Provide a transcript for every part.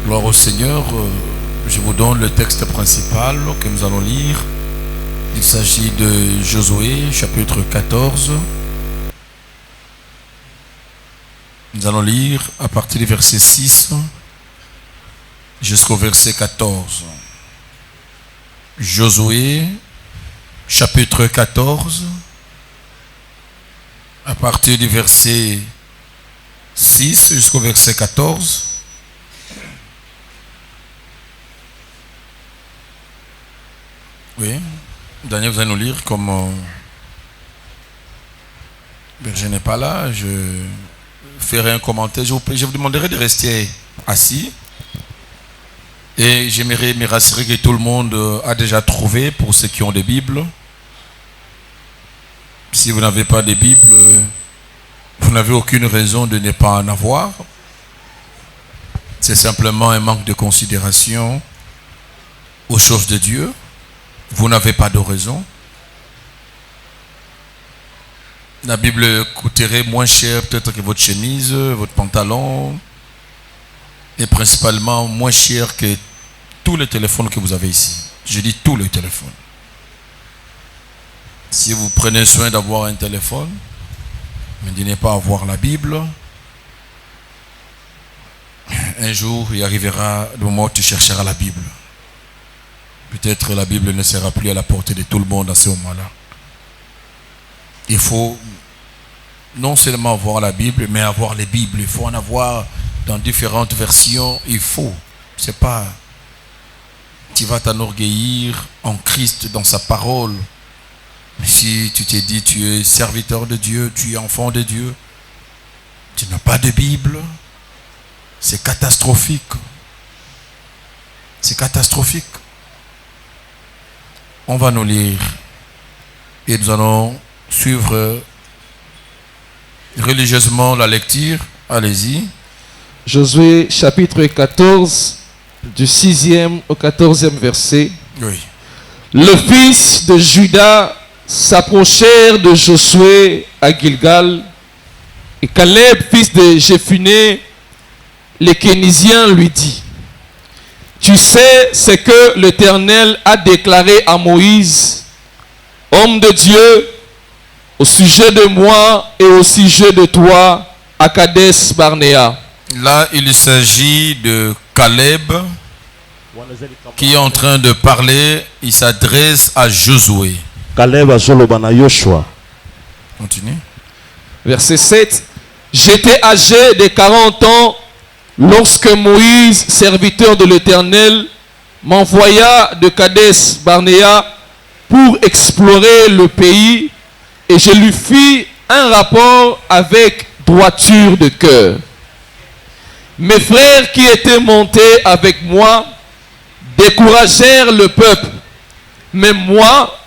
Gloire au Seigneur. Je vous donne le texte principal que nous allons lire. Il s'agit de Josué, chapitre 14. Nous allons lire à partir du verset 6 jusqu'au verset 14. Josué, chapitre 14, à partir du verset 6 jusqu'au verset 14. Oui, Daniel, vous allez nous lire comme Berger n'est pas là. Je ferai un commentaire. Je vous demanderai de rester assis. Et j'aimerais me rassurer que tout le monde a déjà trouvé, pour ceux qui ont des Bibles. Si vous n'avez pas de Bible, vous n'avez aucune raison de ne pas en avoir. C'est simplement un manque de considération aux choses de Dieu. Vous n'avez pas de raison. La Bible coûterait moins cher peut-être que votre chemise, votre pantalon, et principalement moins cher que tous les téléphones que vous avez ici. Je dis tous les téléphones. Si vous prenez soin d'avoir un téléphone, mais de ne pas avoir la Bible, un jour il arrivera le moment où tu chercheras la Bible. Peut-être la Bible ne sera plus à la portée de tout le monde à ce moment-là. Il faut non seulement avoir la Bible, mais avoir les Bibles. Il faut en avoir dans différentes versions. Il faut. C'est pas... Tu vas t'enorgueillir en Christ, dans sa parole. Mais si tu t'es dit, tu es serviteur de Dieu, tu es enfant de Dieu, tu n'as pas de Bible, c'est catastrophique. C'est catastrophique. On va nous lire et nous allons suivre religieusement la lecture. Allez-y. Josué chapitre 14, du 6e au 14e verset. Oui. Le fils de Juda s'approchèrent de Josué à Gilgal, et Caleb, fils de Jephuné, les Kénisiens, lui dit: tu sais ce que l'Éternel a déclaré à Moïse, homme de Dieu, au sujet de moi et au sujet de toi, à Kadesh Barnéa. Là, il s'agit de Caleb qui est en train de parler. Il s'adresse à Josué. Caleb azolobana Yoshua. Continue. Verset 7. J'étais âgé de 40 ans lorsque Moïse, serviteur de l'Éternel, m'envoya de Kadesh Barnéa pour explorer le pays, et je lui fis un rapport avec droiture de cœur. Mes frères qui étaient montés avec moi découragèrent le peuple, mais moi,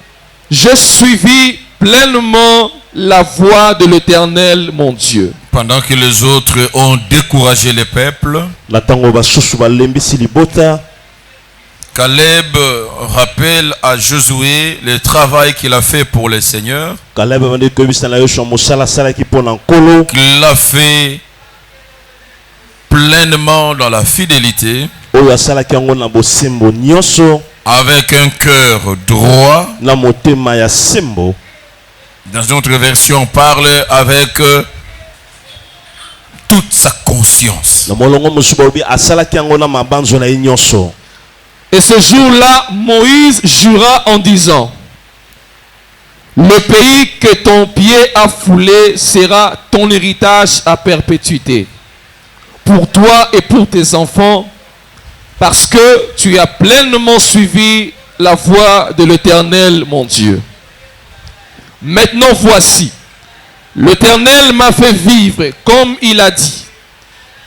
je suivis pleinement la voie de l'Éternel, mon Dieu. Pendant que les autres ont découragé le peuple, Caleb rappelle à Josué le travail qu'il a fait pour le Seigneur. Qu'il l'a fait pleinement dans la fidélité, avec un cœur droit. Dans une autre version, on parle avec toute sa conscience. Et ce jour-là, Moïse jura en disant: le pays que ton pied a foulé sera ton héritage à perpétuité, pour toi et pour tes enfants, parce que tu as pleinement suivi la voie de l'Éternel, mon Dieu. Maintenant voici, l'Éternel m'a fait vivre comme il a dit.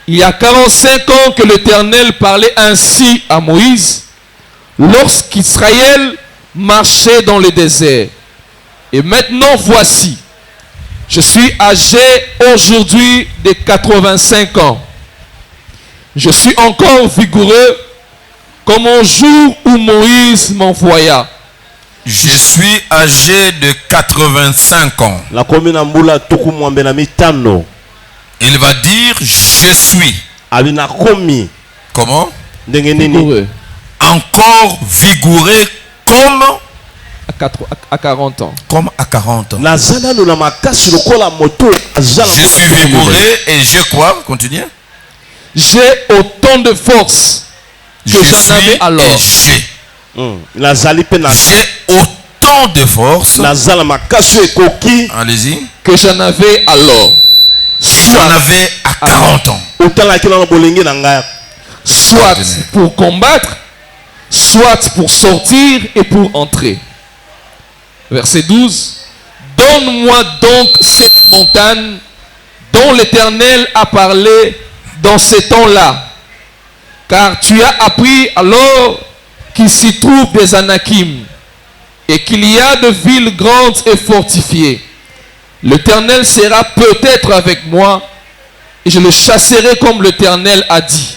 Il y a 45 ans que l'Éternel parlait ainsi à Moïse, lorsqu'Israël marchait dans le désert. Et maintenant voici, je suis âgé aujourd'hui de 85 ans. Je suis encore vigoureux comme au jour où Moïse m'envoya. Je suis âgé de 85 ans. Il va dire je suis. Comment? ndenge nini Vigoureux. encore vigoureux comme À 40 ans. à 40 ans. nazala no na makasi lokola moto azala Je suis vigoureux et j'ai quoi? Continuez. J'ai autant de force que Je j'en suis avais alors. et j'ai. nazali pe na J'ai autant de force. nazala makasi ekoki Allez-y. Que j'en avais alors. J'en avais à 40 ans. otalaki na bolenge na ngai Soit pour combattre, soit pour sortir et pour entrer. Verset 12. Donne-moi donc cette montagne dont l'Éternel a parlé dans ces temps-là. Car tu as appris alors qu'il s'y trouve des Anakim et qu'il y a de villes grandes et fortifiées. L'Éternel sera peut-être avec moi et je le chasserai comme l'Éternel a dit.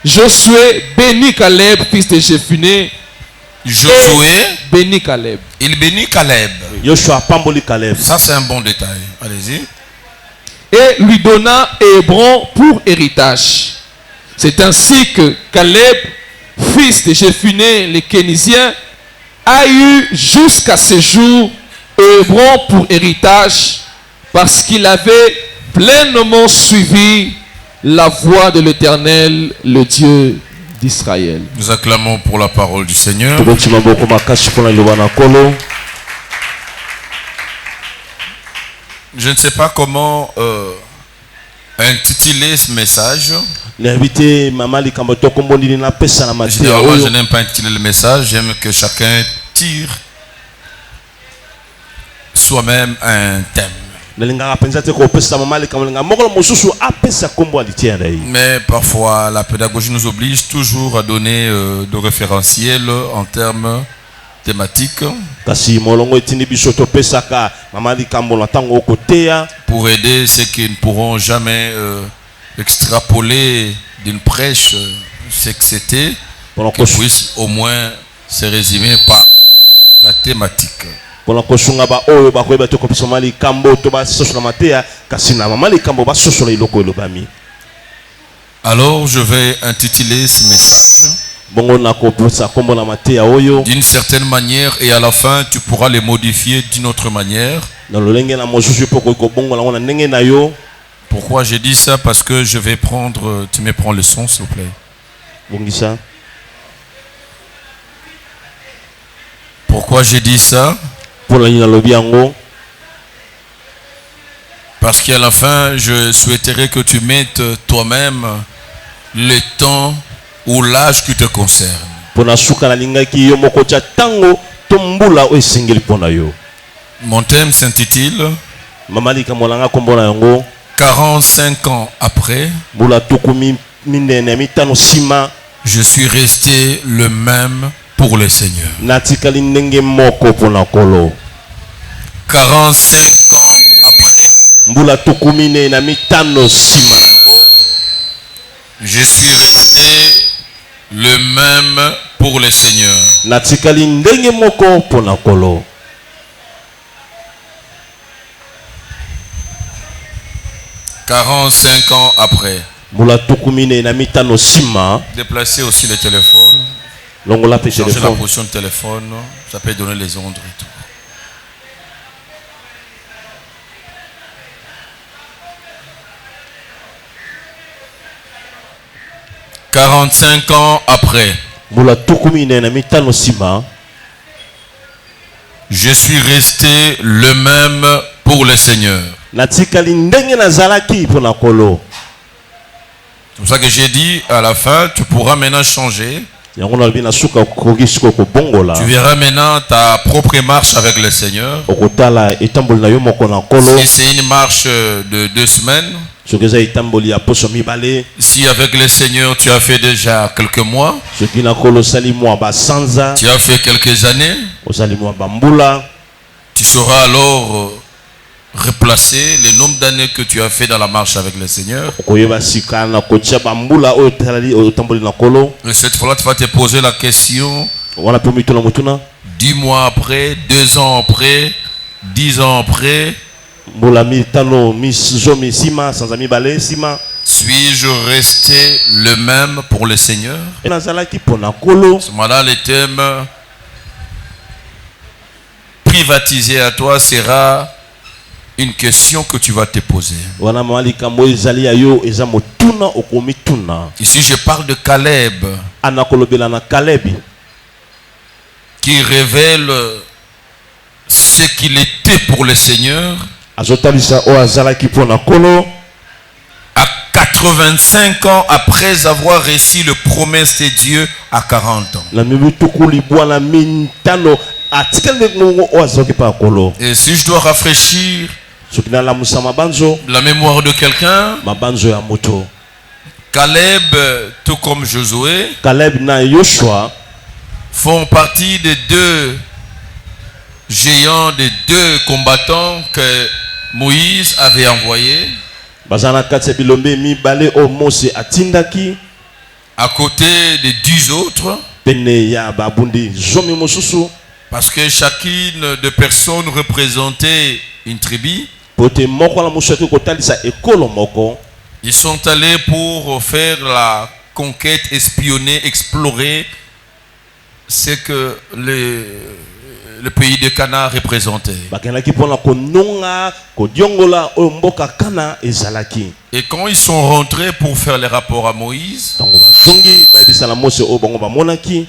Josué bénit Caleb, fils de Jephuné. Josué, Bénit Caleb. il bénit Caleb. yoshua apamboli Caleb Ça, c'est un bon détail. Allez-y. Et lui donna Hébron pour héritage. C'est ainsi que Caleb, fils de Jephuné, les Kénisiens, a eu jusqu'à ce jour Hébron pour héritage parce qu'il avait pleinement suivi la voie de l'Éternel, le Dieu d'Israël. Nous acclamons pour la parole du Seigneur. tokoti maboko makasi mpona liloba na nkolo Je ne sais pas comment intituler ce message. nayebi te mama likambo tokombo nini napesa na mateya Généralement, je oyo n'aime pas intituler le message. J'aime que chacun tire soi-même un thème. nalingaka mpenza te kopesa mama likambo linga mokolo mosusu apesa kombo alitia na ye Mais parfois, la pédagogie nous oblige toujours à donner de référentiels en termes thématiques kasi molongo etindi biso topesaka mama likambo na ntango okoteya pour aider ceux qui ne pourront jamais extrapoler d'une prêche ce que c'était, qu'ils puissent au moins se résumer par la thématique. mpona kosunga baoyo bakoyeba te kopesa mama likambo to basosola mateya kasi na mama likambo basosola eloko elobami Alors, je vais intituler ce message bongo nakopesa kombo na mateya oyo d'une certaine manière et à la fin, tu pourras les modifier d'une autre manière. na lolenge na mosusu mpo koki kobongola ngo na ndenge na yo Pourquoi j'ai dit ça? Parce que je vais prendre... Tu me prends le son, s'il vous plaît. bongisa Pourquoi j'ai dit ça? mpona nini nalobi yango Parce qu'à la fin, je souhaiterais que tu mettes toi-même le temps ou l'âge qui te concerne. mpona suka nalingaki yo moko tia ntango to mbula oyo esengeli mpona yo Mon thème s'intitule mama likambo na nga kombo na yango 45 ans après, mbula tuku minene ya mitano nsima je suis resté le même pour le Seigneur. natikali ndenge moko mpona nkolo 45 ans après, mbula tuku minene na mitano nsima na yango je suis resté le même pour le Seigneur. natikali ndenge moko mpona nkolo 45 ans après. mbula tuku minene na mitano nsima Déplacez aussi le téléphone. longola mpe Changer la telefone position de téléphone. Ça peut donner les ondes et tout. « 45 ans après, mbula tuku minene na mitano nsima je suis resté le même pour le Seigneur. » natikali ndenge nazalaki mpona nkolo C'est pour ça que j'ai dit à la fin, tu pourras maintenant changer. yango nalobi na suka okoki sikoyo kobongola Tu verras maintenant ta propre marche avec le Seigneur. okotala etamboli na yo moko na nkolo Si c'est une marche de 2 semaines, soki eza etamboli ya poso mibale si avec le Seigneur tu as fait déjà quelques mois, soki na nkolo osali mwa basanza tu as fait quelques années, osali mwa bambula tu sauras alors replacer le nombre d'années que tu as fait dans la marche avec le Seigneur. okoyeba sika na kotia bambula oyo otamboli na nkolo Et cette fois-là, tu vas te poser la question, wana mpe mituna motuna 10 mois après, 2 ans après, 10 ans après, mbula mitano zomi nsima sanza mibale nsima Suis-je resté le même pour le Seigneur? nazalaki pona kolo. Ce moment-là, le thème privatisé à toi sera une question que tu vas te poser. Wana mali kambo ezali ya yo eza motuna okomi tuna. Ici, je parle de Caleb Anakolobela na Kalebi qui révèle ce qu'il était pour le Seigneur azotalisa o azalaki pona kolo à 85 ans après avoir reçu le promesse de Dieu à 40 ans. na mibutuku libwana mintano atikende ngongo o azalaki pa kolo. Et si je dois rafraîchir Soki na la musa mabanzo la mémoire de quelqu'un, mabanzo ya moto. Caleb, tout comme Josué, Caleb na Yoshua font partie des deux géants, des deux combattants que Moïse avait envoyés bazana katse bilombe mibale o Mose atindaki à côté des 10 autres, pene ya babundi zomi mosusu parce que chacune des personnes représentait une tribu. pote moko la mushaki kotalisa ekolo moko. Ils sont allés pour faire la conquête, espionner, explorer ce que le pays de Canaan représentait. Bakendaki pona kononga kodiongola o mboka kana ezalaki. Et quand ils sont rentrés pour faire les rapports à Moïse, Tango bazongi bayebisa na Mose o bango bamonaki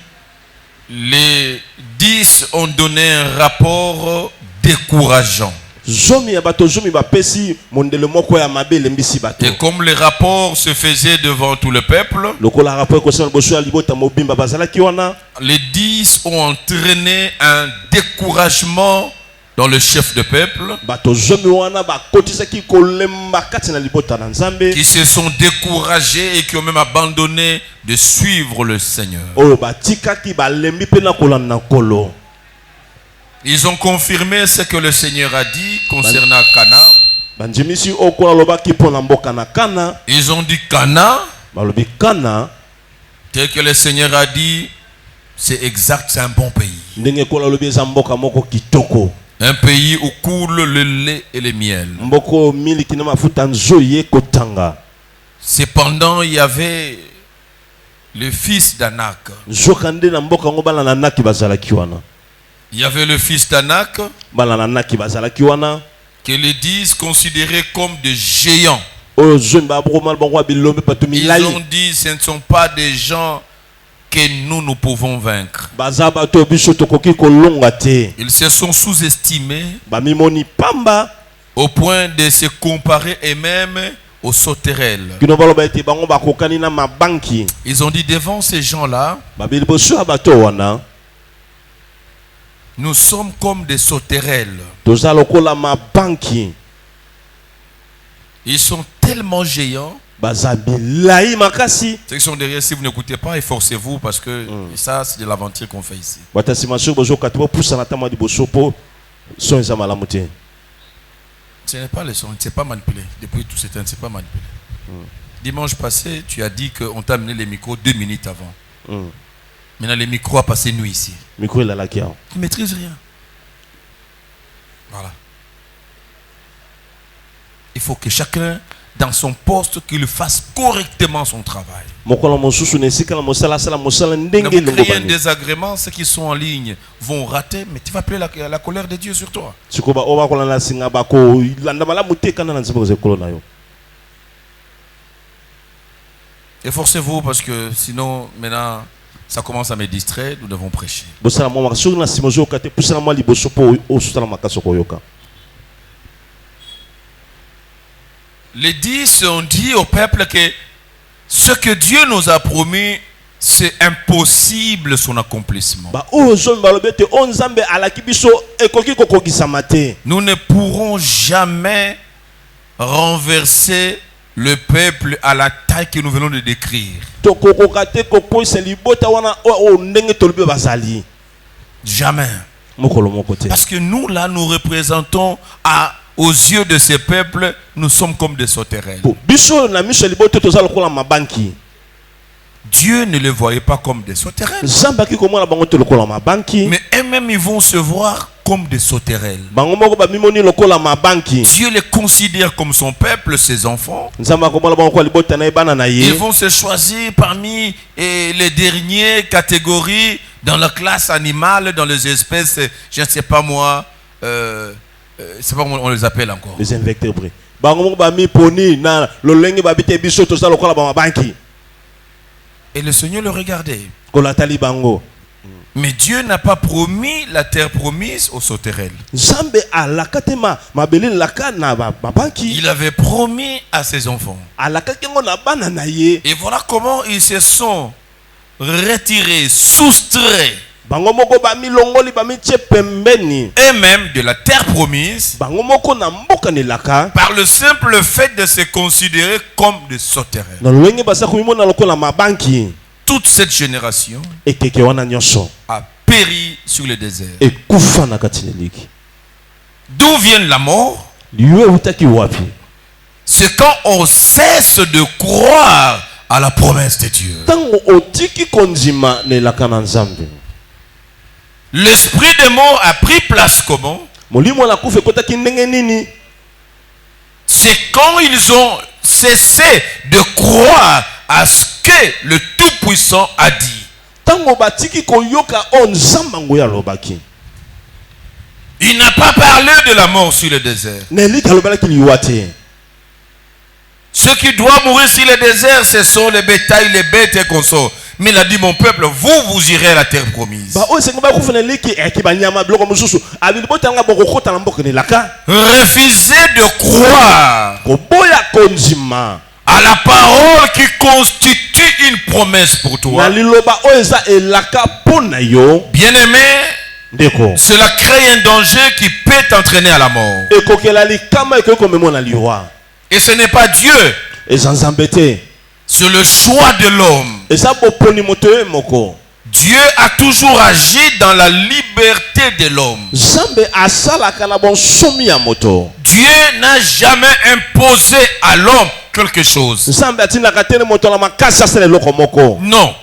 les 10 ont donné un rapport décourageant. zomi ya bato zomi bapesi mondele moko ya mabele mbisi bato. Et comme les rapports se faisaient devant tout le peuple, Lokola rapport ko sema boso ya libota mobimba bazalaki wana les 10 ont entraîné un découragement dans le chef de peuple, bato zomi wana bakotisaki kolemba kati na libota na Nzambe qui se sont découragés et qui ont même abandonné de suivre le Seigneur. oyo batikaki balembi pe na kolanda kolo. Ils ont confirmé ce que le Seigneur a dit concernant Canaan. Banjimisi okola lobaki pona mboka na Kana Ils ont dit Canaan, balobi Kana tel que le Seigneur a dit, c'est exact, c'est un bon pays. ndenge kola lobi eza mboka moko kitoko. Un pays où coule le lait et le miel. Mboko miliki na mafuta nzoye kotanga. Cependant, il y avait le fils d'Anak. Nzokande na mboka ngo bala na naki bazalaki wana. Il y avait le fils d'Anak Bala na naki bazalaki wana. que les 10 considéraient comme des géants. Oyo zomi babroma bango bilombe patu Ils milai. ont dit, ce ne sont pas des gens que nous pouvons vaincre. Baza bato biso tokoki kolonga te. Ils se sont sous-estimés Bamimoni pamba au point de se comparer eux-mêmes aux sauterelles. kino baloba ete bango bakokani na mabanki. Ils ont dit, devant ces gens-là, Babili boso ya bato wana nous sommes comme des sauterelles. toza lokola mabanki. Ils sont tellement géants. Baza bilai makasi. Ceux qui sont derrière, si vous n'écoutez pas, efforcez-vous parce que ça, c'est de l'aventure qu'on fait ici. Batasi masho bozo katibo pusa na tama di boso po so eza malamu te. Ce n'est pas le son, c'est pas manipulé. Depuis tout ce temps, c'est pas manipulé. Dimanche passé, tu as dit qu'on t'a amené les micros 2 minutes avant. Maintenant, les micros a passé nuit ici. Micro il a la kia. Tu ne maîtrises rien. Voilà. Il faut que chacun, dans son poste, qu'il fasse correctement son travail. Mokola mosusu nesika la mosala sala mosala ndenge Ne vous créez un ngobani. désagrément, ceux qui sont en ligne vont rater, mais tu vas appeler la colère de Dieu sur toi. Sikoba oba kola na singa bako landa malamu te kana na nzebo ze kolo na yo. Efforcez-vous parce que sinon, maintenant, ça commence à me distraire, nous devons prêcher. Bosala mo makasho na simozo kate pusa na mali boso po o sutala makaso ko yoka. Les 10 ont dit au peuple que ce que Dieu nous a promis, c'est impossible son accomplissement. Ba o zon balobete on Nzambe alaki biso ekoki kokokisa mate. Nous ne pourrons jamais renverser le peuple à la taille que nous venons de décrire. To kokokate kokoi se libota wana o ndenge tolbe bazali. Jamais. Mokolo mokote. Parce que nous, là, nous représentons aux yeux de ces peuples, nous sommes comme des sauterelles. Biso na miso libota to zalo kola mabanki. Dieu ne les voyait pas comme des sauterelles. Zamba ki komona bango to lokola mabanki. Mais eux-mêmes, ils vont se voir comme des sauterelles. bango moko bamimoni lokola mabanki. Dieu les considère comme son peuple, ses enfants. Nzamba komala bango kwa libota na bana na ye. Ils vont se choisir parmi les dernières catégories dans la classe animale, dans les espèces, je ne sais pas moi, c'est pas comment on les appelle encore. Les invertébrés. Bango moko bami poni na lolenge babite biso to sa lokola ba mabanki. Et le Seigneur le regardait. Kolatali bango. Mais Dieu n'a pas promis la terre promise aux sauterelles. Nzambe alakatema mabeli laka na mabanki. Il avait promis à ses enfants. Alakakengo na bana na ye. Et voilà comment ils se sont retirés, soustraits Bango moko bami longoli bami tie pembeni. et même de la terre promise Bango moko na mboka ni laka. par le simple fait de se considérer comme des sauterelles. Na lolenge basa kumimona lokola mabanki. Toute cette génération Ekeke wana nyonso. a péri sur le désert. Ekufa na katineliki. D'où vient la mort? Liwe utaki wapi. C'est quand on cesse de croire à la promesse de Dieu. Tango otiki konzima ne laka na Nzambe. L'esprit de mort a pris place comment? Molimo la kufa kotaki ndenge nini. C'est quand ils ont cessé de croire à ce que le Tout-Puissant a dit. Tango batiki koyoka on Nzamba ngoya lobaki. Il n'a pas parlé de la mort sur le désert. Nelika lobalaki liwate. Ceux qui doivent mourir sur le désert, ce sont les bétails, les bêtes et consorts. Mais il a dit, mon peuple, vous irez à la terre promise. Refusez de croire à la parole qui constitue une promesse pour toi. Bien-aimé, cela crée un danger qui peut t'entraîner à la mort. Et ce n'est pas Dieu. C'est le choix de l'homme. Dieu a toujours agi dans la liberté de l'homme. Dieu n'a jamais imposé à l'homme quelque chose. Non.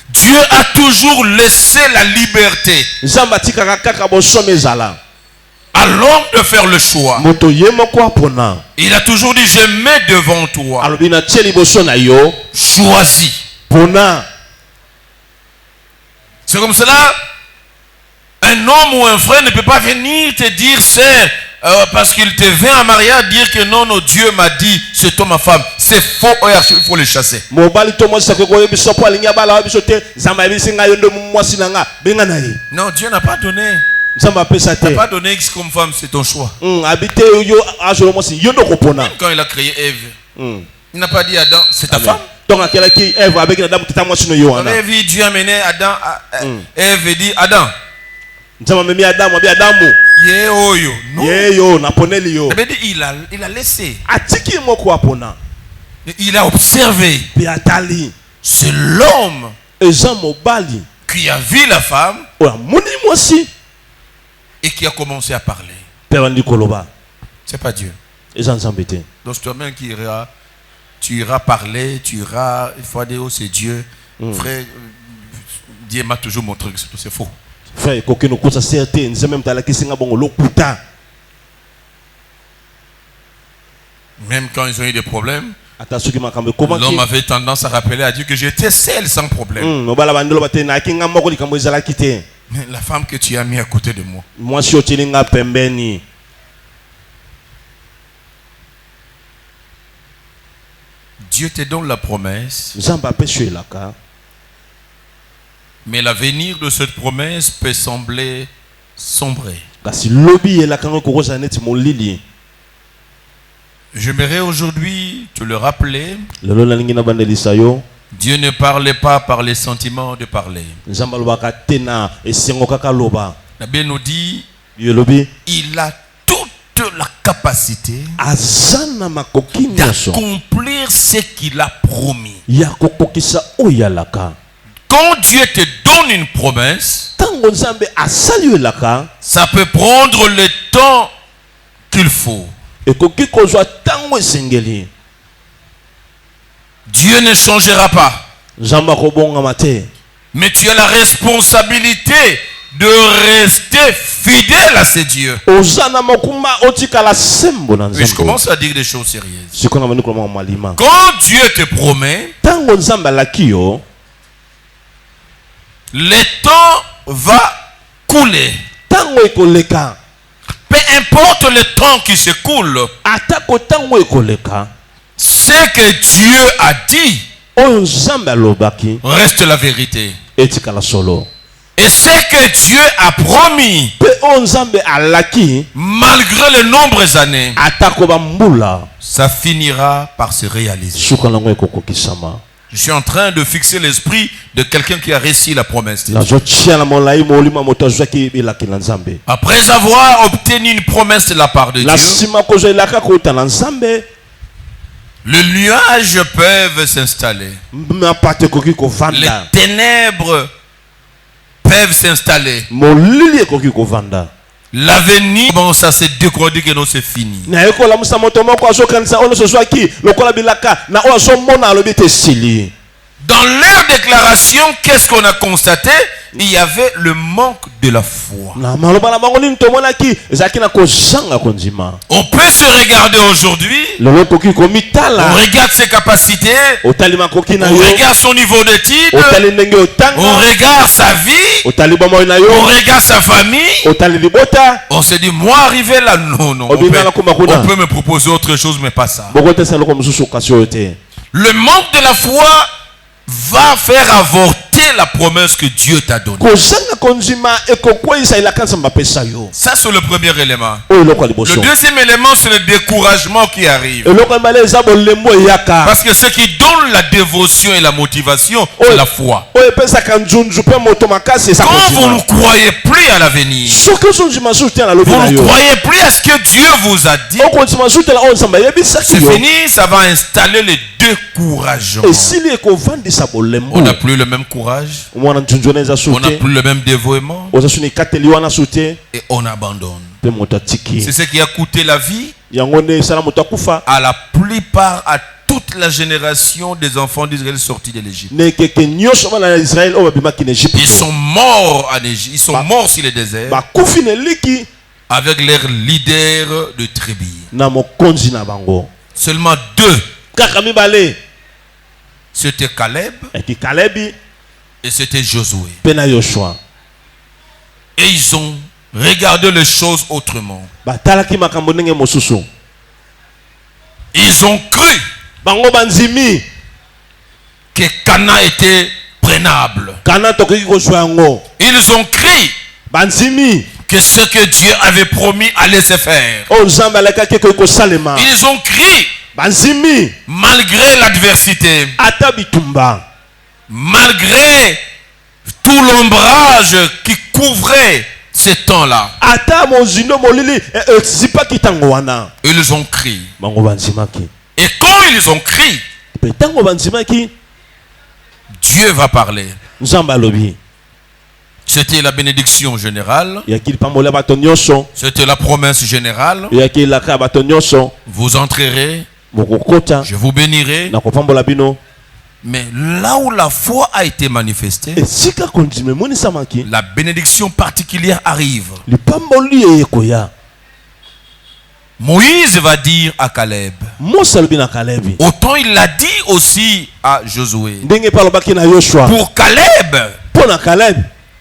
Dieu a toujours laissé la liberté à l'homme de faire le choix. Il a toujours dit, je mets devant toi. Choisis. C'est comme cela, un homme ou un frère ne peut pas venir te dire, c'est parce qu'il te vient en mariage dire que non, non, Dieu m'a dit, c'est toi ma femme. C'est faux, il faut le chasser. Non, Dieu n'a pas donné. Il n'a pas donné X comme femme, c'est ton choix. Même quand il a créé Ève, il n'a pas dit Adam, c'est ta femme. On avait vu Dieu amener Adam, Ève dit Adam. Il a laissé. Il a observé. C'est l'homme qui a vu la femme et qui a commencé à parler. C'est pas Dieu. Donc c'est toi-même qui iras. Tu iras parler, il faut dire oh c'est Dieu. Frère, Dieu m'a toujours montré que c'est faux. Même quand ils ont eu des problèmes, l'homme avait tendance à rappeler à Dieu que j'étais seul sans problème. Mais la femme que tu as mis à côté de moi. Dieu te donne la promesse. Mais l'avenir de cette promesse peut sembler sombrer. J'aimerais aujourd'hui te le rappeler. Dieu ne parlait pas par les sentiments de parler. La Bible nous dit il a toute la capacité d'accomplir ce qu'il a promis. Quand Dieu te donne une promesse, ça peut prendre le temps qu'il faut. Dieu ne changera pas. Mais tu as la responsabilité de rester fidèle à ces dieux. Et je commence à dire des choses sérieuses. Quand Quand Dieu te promet, le temps va couler. Peu importe le temps qui se coule, ce que Dieu a dit reste la vérité. Et ce que Dieu a promis, malgré les nombreuses années, ça finira par se réaliser. Je suis en train de fixer l'esprit de quelqu'un qui a réussi la promesse de Dieu. Après avoir obtenu une promesse de la part de Dieu, les nuages peuvent s'installer. Les ténèbres peuvent s'installer. L'avenir commence à se décoder que non, c'est fini. Dans leur déclaration, qu'est-ce qu'on a constaté? Il y avait le manque de la foi. On peut se regarder aujourd'hui. On regarde ses capacités. On regarde son niveau d'études. On regarde sa vie. On regarde sa famille. On se dit, moi arrivé là, non. On peut me proposer autre chose, mais pas ça. Le manque de la foi va faire avorter la promesse que Dieu t'a donnée. Ça, c'est le premier élément. Le deuxième élément, c'est le découragement qui arrive. Parce que ce qui donne la dévotion et la motivation, c'est la foi. Quand vous ne croyez plus à l'avenir, vous ne croyez plus à ce que Dieu vous a dit, c'est fini, ça va installer le découragement. On n'a plus le même courage, on n'a plus le même dévouement et on abandonne. C'est ce qui a coûté la vie à la plupart, à toute la génération des enfants d'Israël sortis de l'Égypte. Ils sont morts en Égypte, ils sont morts sur le désert avec leurs leaders de tribu. Seulement deux. C'était Caleb et c'était Josué. Et ils ont regardé les choses autrement. Ils ont cru que Canaan était prenable. Ils ont cru que ce que Dieu avait promis allait se faire. Ils ont cru malgré l'adversité, malgré tout l'ombrage qui couvrait ces temps-là, ils ont crié. Et quand ils ont crié, Dieu va parler. C'était la bénédiction générale. C'était la promesse générale. Vous entrerez, je vous bénirai. Mais là où la foi a été manifestée, la bénédiction particulière arrive. Moïse va dire à Caleb. Autant il l'a dit aussi à Josué. Pour Caleb,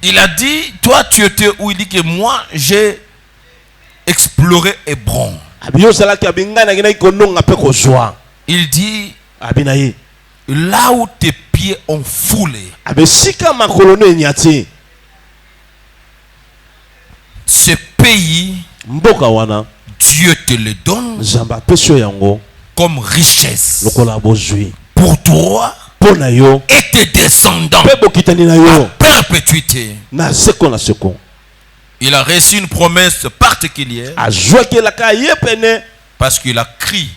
il a dit, toi tu étais où? Il dit que moi j'ai exploré Hébron. Il dit, là où tes pieds ont foulé, ce pays, Dieu te le donne comme richesse pour toi et tes descendants à perpétuité. Il a reçu une promesse particulière parce qu'il a crié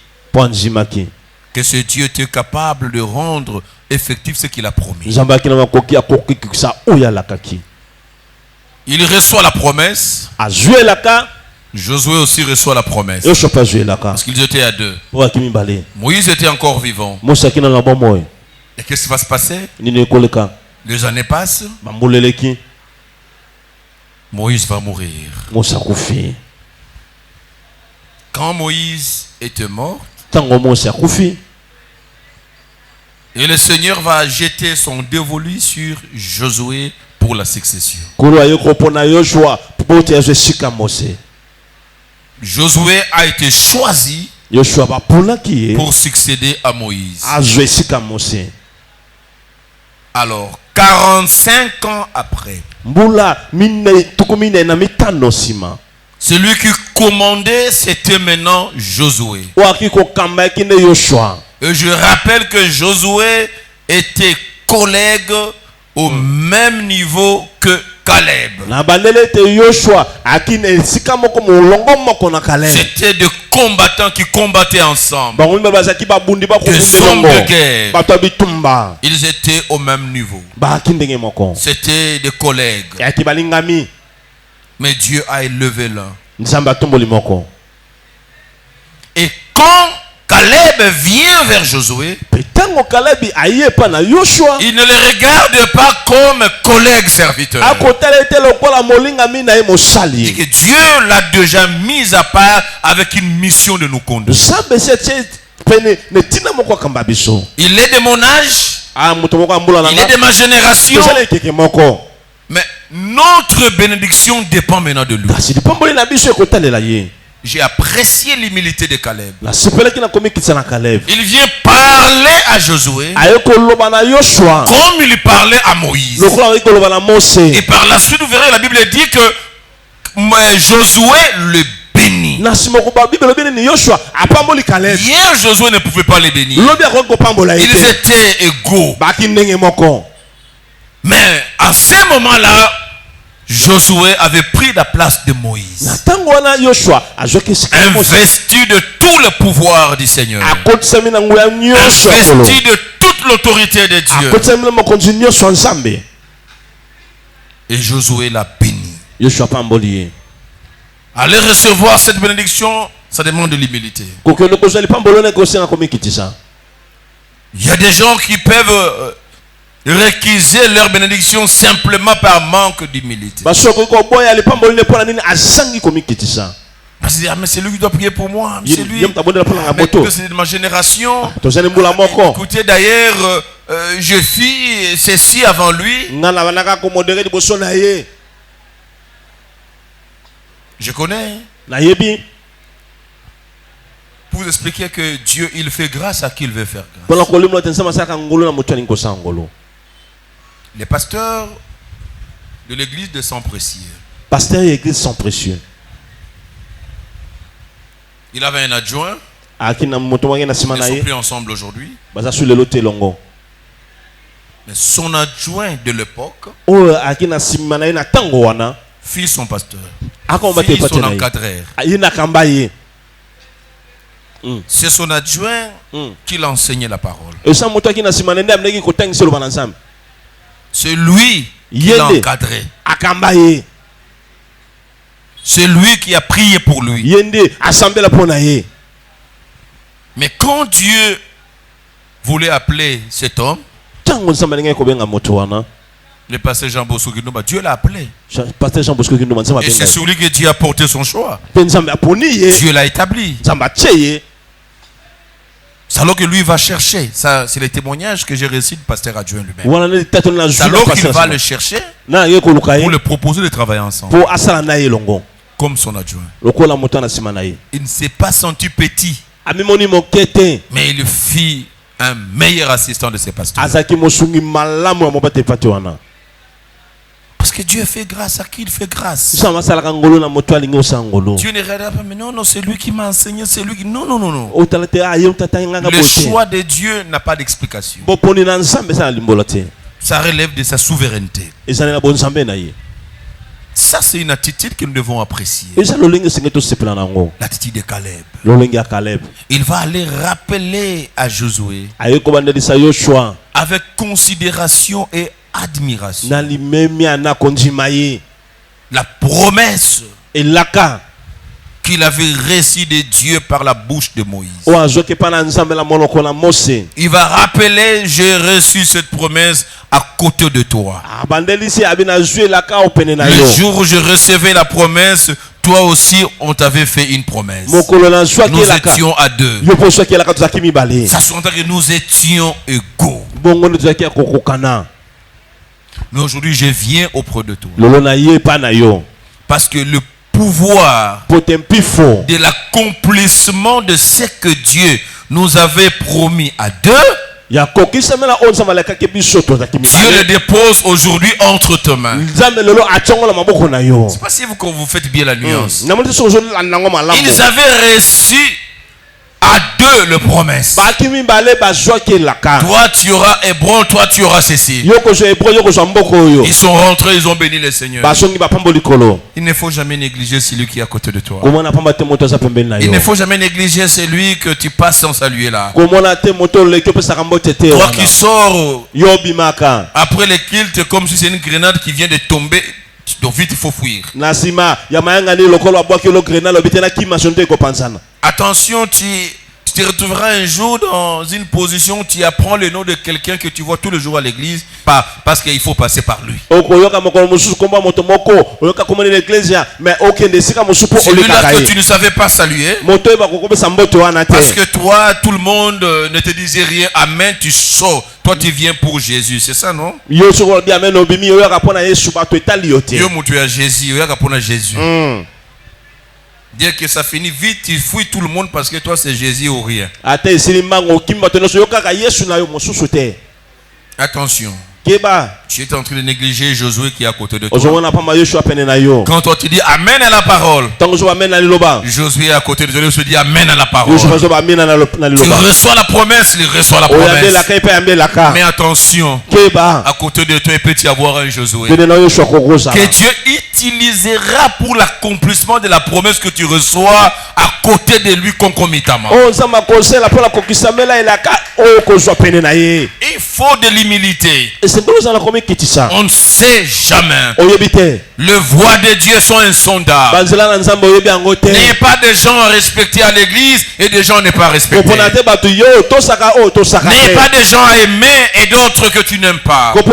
que ce Dieu était capable de rendre effectif ce qu'il a promis. Il reçoit la promesse. Josué aussi reçoit la promesse. Parce qu'ils étaient à deux. Moïse était encore vivant. Et qu'est-ce qui va se passer? Les années passent. Moïse va mourir. Mose akufi. Quand Moïse était mort, Tango Mose akufi. et le Seigneur va jeter son dévolu sur Josué pour la succession. Kolo ayoko pona Yoshua pote ya shika Mose. Josué a été choisi Yoshua ba pona ki pour succéder à Moïse. azwe shika Mose. Alors, 45 ans après, Mbula mine tukumine na mitano sima. celui qui commandait, c'était maintenant Josué. Waki ko kamba kine Yoshua. Et je rappelle que Josué était collègue au même niveau que Caleb. Na bandele te Yoshua akine sika moko molongo moko na Caleb. C'était des combattants qui combattaient ensemble. Bango bazaki ba bundi ba ko Des hommes de guerre. Bato bitumba. Ils étaient au même niveau. Ba kindenge moko. C'était des collègues. Ya kibalingami. Mais Dieu a élevé l'un. Nzamba tomboli moko. Et quand Caleb vient vers Josué, Petango Caleb aye pa na Yoshua. il ne le regarde pas comme collègue serviteur. Akotala te lokola molingami na ye Et mosali. que Dieu l'a déjà mis à part avec une mission de nous conduire. Zambe se pene ne tina moko kamba biso. Il est de mon âge, Ah muto moko ambula na il est de ma génération, Tozali keke moko. mais notre bénédiction dépend maintenant de lui. Kasi dipamboli na biso ekotalela ye. J'ai apprécié l'humilité de Caleb. La sepelaki na komi kitsa na Caleb. Il vient parler à Josué Ayeko loba na Yoshua. comme il parlait à Moïse. Lokola ayeko loba na Mose. Et par la suite, vous verrez, la Bible dit que Josué le bénit. Na sima ko ba Bible lobi ni Yoshua apamboli Caleb. Hier, Josué ne pouvait pas les bénir. Lobi akoko pambola Ils ye. étaient égaux. Baki ndenge moko. Mais à ce moment-là, Josué avait pris la place de Moïse, Na tango wana Yoshua azoki sika Mose. investi de tout le pouvoir du Seigneur, Akotisami na nguya nyonso ya kolo. investi de toute l'autorité de Dieu. Akotisami na mokonzi nyonso ya Nzambe. Et Josué l'a béni. Yoshua pamboli ye. Aller recevoir cette bénédiction, ça demande de l'humilité. Kokende kozali pambolo na kosenga komi kitisa. Il y a des gens qui peuvent réquiser leur bénédiction simplement par manque d'humilité. Baso ko boya le pambolo ne pona nini asangi komi kitisa. Parce que mais c'est lui qui doit prier pour moi. C'est lui. Yem tabonde pona na Mais moto. que c'est de ma génération. Tozali mbula moko. Écoutez, d'ailleurs, je fis ceci avant lui. Ngana banaka ko modere di boso na ye. Je connais. Na yebi. Pour vous expliquer que Dieu, il fait grâce à qui il veut faire grâce. Pona ko limlo tensama saka ngolo na moto ningo sangolo. Les pasteurs de l'église de Saint-Précieux, Pasteur et église sont précieux. il avait un adjoint. Akina moto wange na Ils sima ne na sont ye. plus ensemble aujourd'hui. Baza sur le loté longo. Mais son adjoint de l'époque O akina sima na ye na tango wana. fit son pasteur. Akoma te Fit son paté na ye. encadreur. Ayina kamba ye. C'est son adjoint qui l'enseignait la parole. Esa moto akina sima na ndam ndeki ko tangise lo bananzam. C'est lui qui Yende. l'encadrait. Akamba ye. C'est lui qui a prié pour lui. Yende assemblée la pona ye. Mais quand Dieu voulait appeler cet homme, Tango nzamba ndenge ko benga moto wana. le pasteur Jean Bosco Kindoba, Dieu l'a appelé. Pasteur Jean Bosco Kindoba nzamba Et c'est benga. sur lui que Dieu a porté son choix. Pe nzamba aponi ye. Dieu l'a établi. Nzamba tcheye. C'est alors que lui va chercher. Ça, c'est les témoignages que j'ai reçus du pasteur adjoint lui-même. Wana ne tato na C'est zula alors qu'il pasteur. va le chercher Na ye ko luka ye. pour le proposer de travailler ensemble. Po asala na ye longo. Comme son adjoint. Lokola moto na sima na ye. Il ne s'est pas senti petit, Amimoni mokete. mais il fit un meilleur assistant de ses pasteurs. Azaki mosungi malamu ya mobate pati wana. Parce que Dieu fait grâce à qui il fait grâce. Sama sala ngolo na moto alingi osangolo. Dieu ne regarde pas, mais non, non, c'est lui qui m'a enseigné, c'est lui qui... Non, non, non, non. O talate aye utata nganga Le bote. choix de Dieu n'a pas d'explication. Boponi na nzambe sa limbolote. Ça relève de sa souveraineté. Ezana na bonzambe na ye. Ça, c'est une attitude que nous devons apprécier. Eza lolingi singeto sepela nango. L'attitude de Caleb. Lolingi ya Caleb. Il va aller rappeler à Josué Aye ko bandelisa Yoshua. avec considération et admiration Na limemi ana konjima ye. la promesse Elaka qu'il avait reçu de Dieu par la bouche de Moïse. Il va rappeler, j'ai reçu cette promesse à côté de toi. Le jour où je recevais la promesse, toi aussi, on t'avait fait une promesse. Nous étions à deux. Ça sous-entend que nous étions égaux. Mais aujourd'hui, je viens auprès de toi. Parce que le pouvoir de l'accomplissement de ce que Dieu nous avait promis à deux, Dieu le dépose aujourd'hui entre tes mains. Je ne sais pas si vous faites bien la nuance. Ils avaient reçu à deux le promesse. Toi tu auras Hébron, toi tu auras ceci. Ils sont rentrés, ils ont béni le Seigneur. Il ne faut jamais négliger celui qui est à côté de toi. Il ne faut jamais négliger celui que tu passes sans saluer là. Toi qui sors après le culte comme si c'est une grenade qui vient de tomber. Donc vite il faut fuir. Attention, tu te retrouveras un jour dans une position où tu apprends le nom de quelqu'un que tu vois tous les jours à l'église, parce qu'il faut passer par lui. Celui-là que tu ne savais pas saluer, parce que toi, tout le monde ne te disait rien, amen, tu sors. Toi, tu viens pour Jésus, c'est ça, non? Yo, tu es à Jésus, Jésus. Dire que ça finit vite, tu fouilles tout le monde parce que toi c'est Jésus ou rien. Attention. Tu es en train de négliger Josué qui est à côté de toi. Quand toi tu dis amen à la parole, Josué est à côté de toi, il se dit amen à la parole. Tu reçois la promesse, il reçoit la promesse. Mais attention, à côté de toi il peut y avoir un Josué que Dieu utilisera pour l'accomplissement de la promesse que tu reçois à côté de lui concomitamment. Il faut de l'humilité. On ne sait jamais. Les voies de Dieu sont insondables. N'ayez pas de gens respectés à l'église et des gens ne pas respectés. N'ayez pas de gens à aimer et d'autres que tu n'aimes pas. N'ayez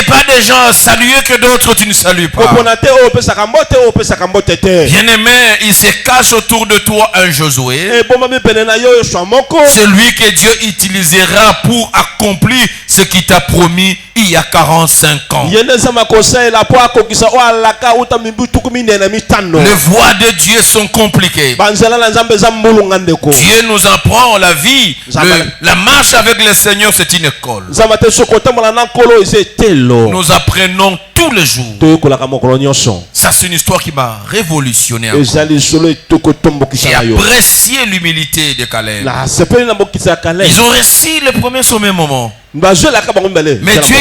pas de gens à saluer que d'autres tu ne salues pas. Bien-aimé, il se cache autour de toi un Josué. Celui que Dieu utilisera pour accomplir ce qu'il t'a promis il y a 45 ans. Les voies de Dieu sont compliquées. Dieu nous apprend la vie. La marche avec le Seigneur, c'est une école. Nous apprenons tous les jours. Ça, c'est une histoire qui m'a révolutionné. J'ai apprécié l'humilité de Caleb. Ils ont reçu les promesses au même moment. Mais Dieu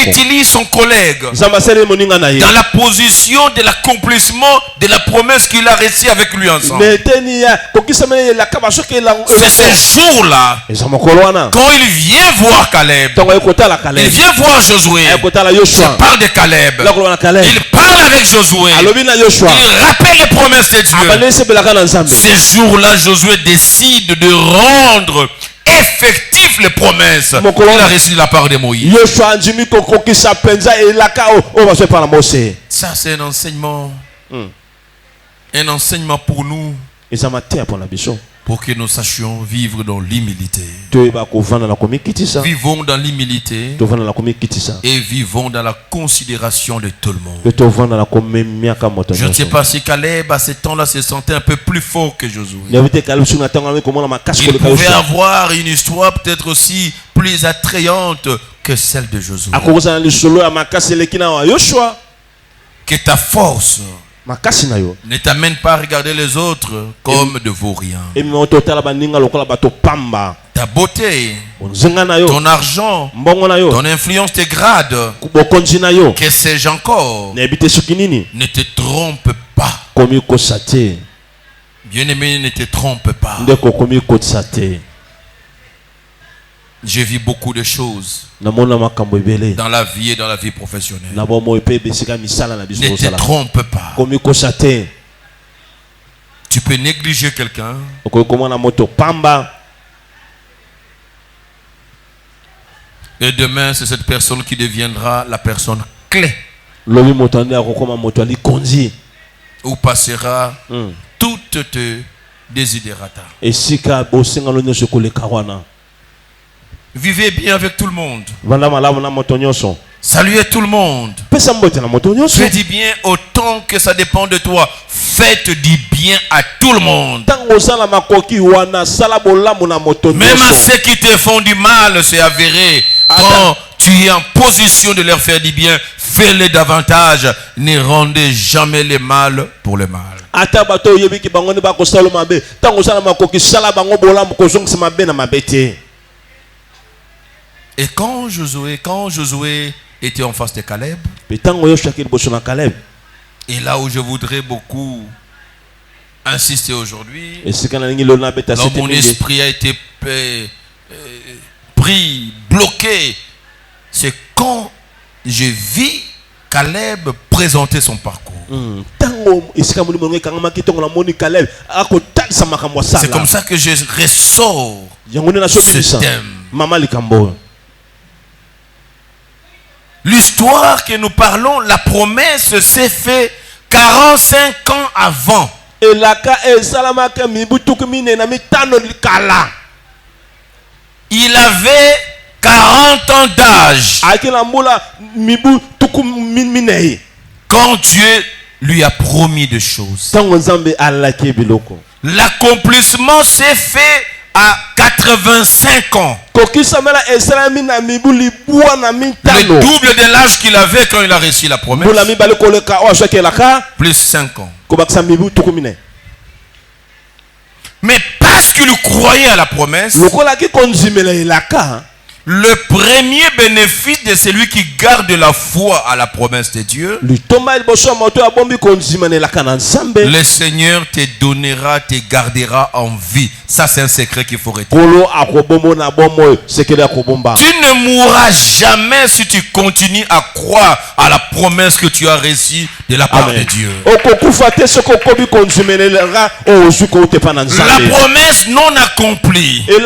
utilise son collègue dans la position de l'accomplissement de la promesse qu'il a reçue avec lui ensemble. C'est ce jour-là, quand il vient voir Caleb, il vient voir Josué, il parle de Caleb, il parle avec Josué, il rappelle les promesses de Dieu. Ce jour-là, Josué décide de rendre effectif les promesses qu'il a reçues de la part de Moïse. Ça, c'est un enseignement. Un enseignement pour nous. Pour que nous sachions vivre dans l'humilité. Vivons dans l'humilité. Et vivons dans la considération de tout le monde. Je ne sais pas si Caleb à ce temps-là se sentait un peu plus fort que Josué. Il pouvait avoir une histoire peut-être aussi plus attrayante que celle de Josué. Que ta force ne t'amène pas à regarder les autres comme de vauriens. Ta beauté, ton argent, ton influence te grade. Que sais-je encore? Ne te trompe pas. Bien-aimé, ne te trompe pas. J'ai vu beaucoup de choses dans la vie et dans la vie professionnelle. Ne te trompe pas. tu peux négliger quelqu'un. okokomona moto pamba. Et demain, c'est cette personne qui deviendra la personne clé. Lobi moto ande akokoma moto ali konzi. Où passera toutes tes desiderata. Esika bosenga lo nyonso koleka wana. Vivez bien avec tout le monde. Vanda malamu na moto nyonso. Saluez tout le monde. Pesa mbote na moto nyonso. Fais du bien autant que ça dépend de toi. Faites du bien à tout le monde. Tango sala makoki wana sala bolamu na moto nyonso. Même à ceux qui te font du mal, c'est avéré. Quand tu es en position de leur faire du bien, fais-le davantage. Ne rendez jamais le mal pour le mal. Ata bato yebiki bangoni ba ko sala mabe. Tango sala makoki sala bango bolamu ko zongisa mabe na mabete. Et quand Josué était en face de Caleb, et là où je voudrais beaucoup insister aujourd'hui, là mon esprit a été pris, bloqué, c'est quand je vis Caleb présenter son parcours. C'est comme ça que je ressors ce thème. L'histoire que nous parlons, la promesse s'est faite 45 ans avant. Il avait 40 ans d'âge quand Dieu lui a promis des choses. L'accomplissement s'est fait à 85 ans. Le double de l'âge qu'il avait quand il a reçu la promesse. Plus 5 ans. Mais parce qu'il croyait à la promesse, le premier bénéfice de celui qui garde la foi à la promesse de Dieu, le Seigneur te donnera, te gardera en vie. Ça, c'est un secret qu'il faut retenir. Tu ne mourras jamais si tu continues à croire à la promesse que tu as reçue de la part de Dieu. La promesse non accomplie à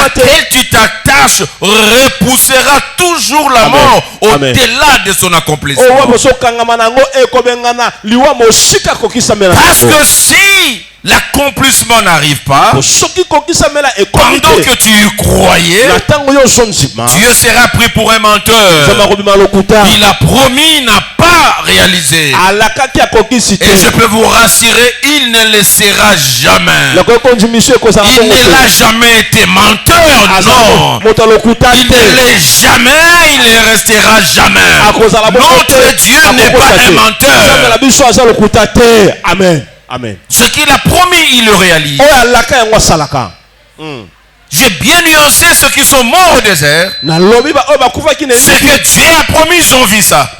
laquelle tu t'attaches repoussera toujours la mort au-delà de son accomplissement. Parce que si l'accomplissement n'arrive pas, pendant que tu y croyais, Dieu sera pris pour un menteur. Il a promis, n'a pas réalisé. Et je peux vous rassurer, il ne le sera jamais. Il ne l'a jamais été menteur, non. Il ne l'est jamais, il ne restera jamais. Notre Dieu n'est pas un menteur. Amen. Amen. Ce qu'il a promis, il le réalise. J'ai bien nuancé ceux qui sont morts au désert. Ce que Dieu a promis, ils ont vu ça.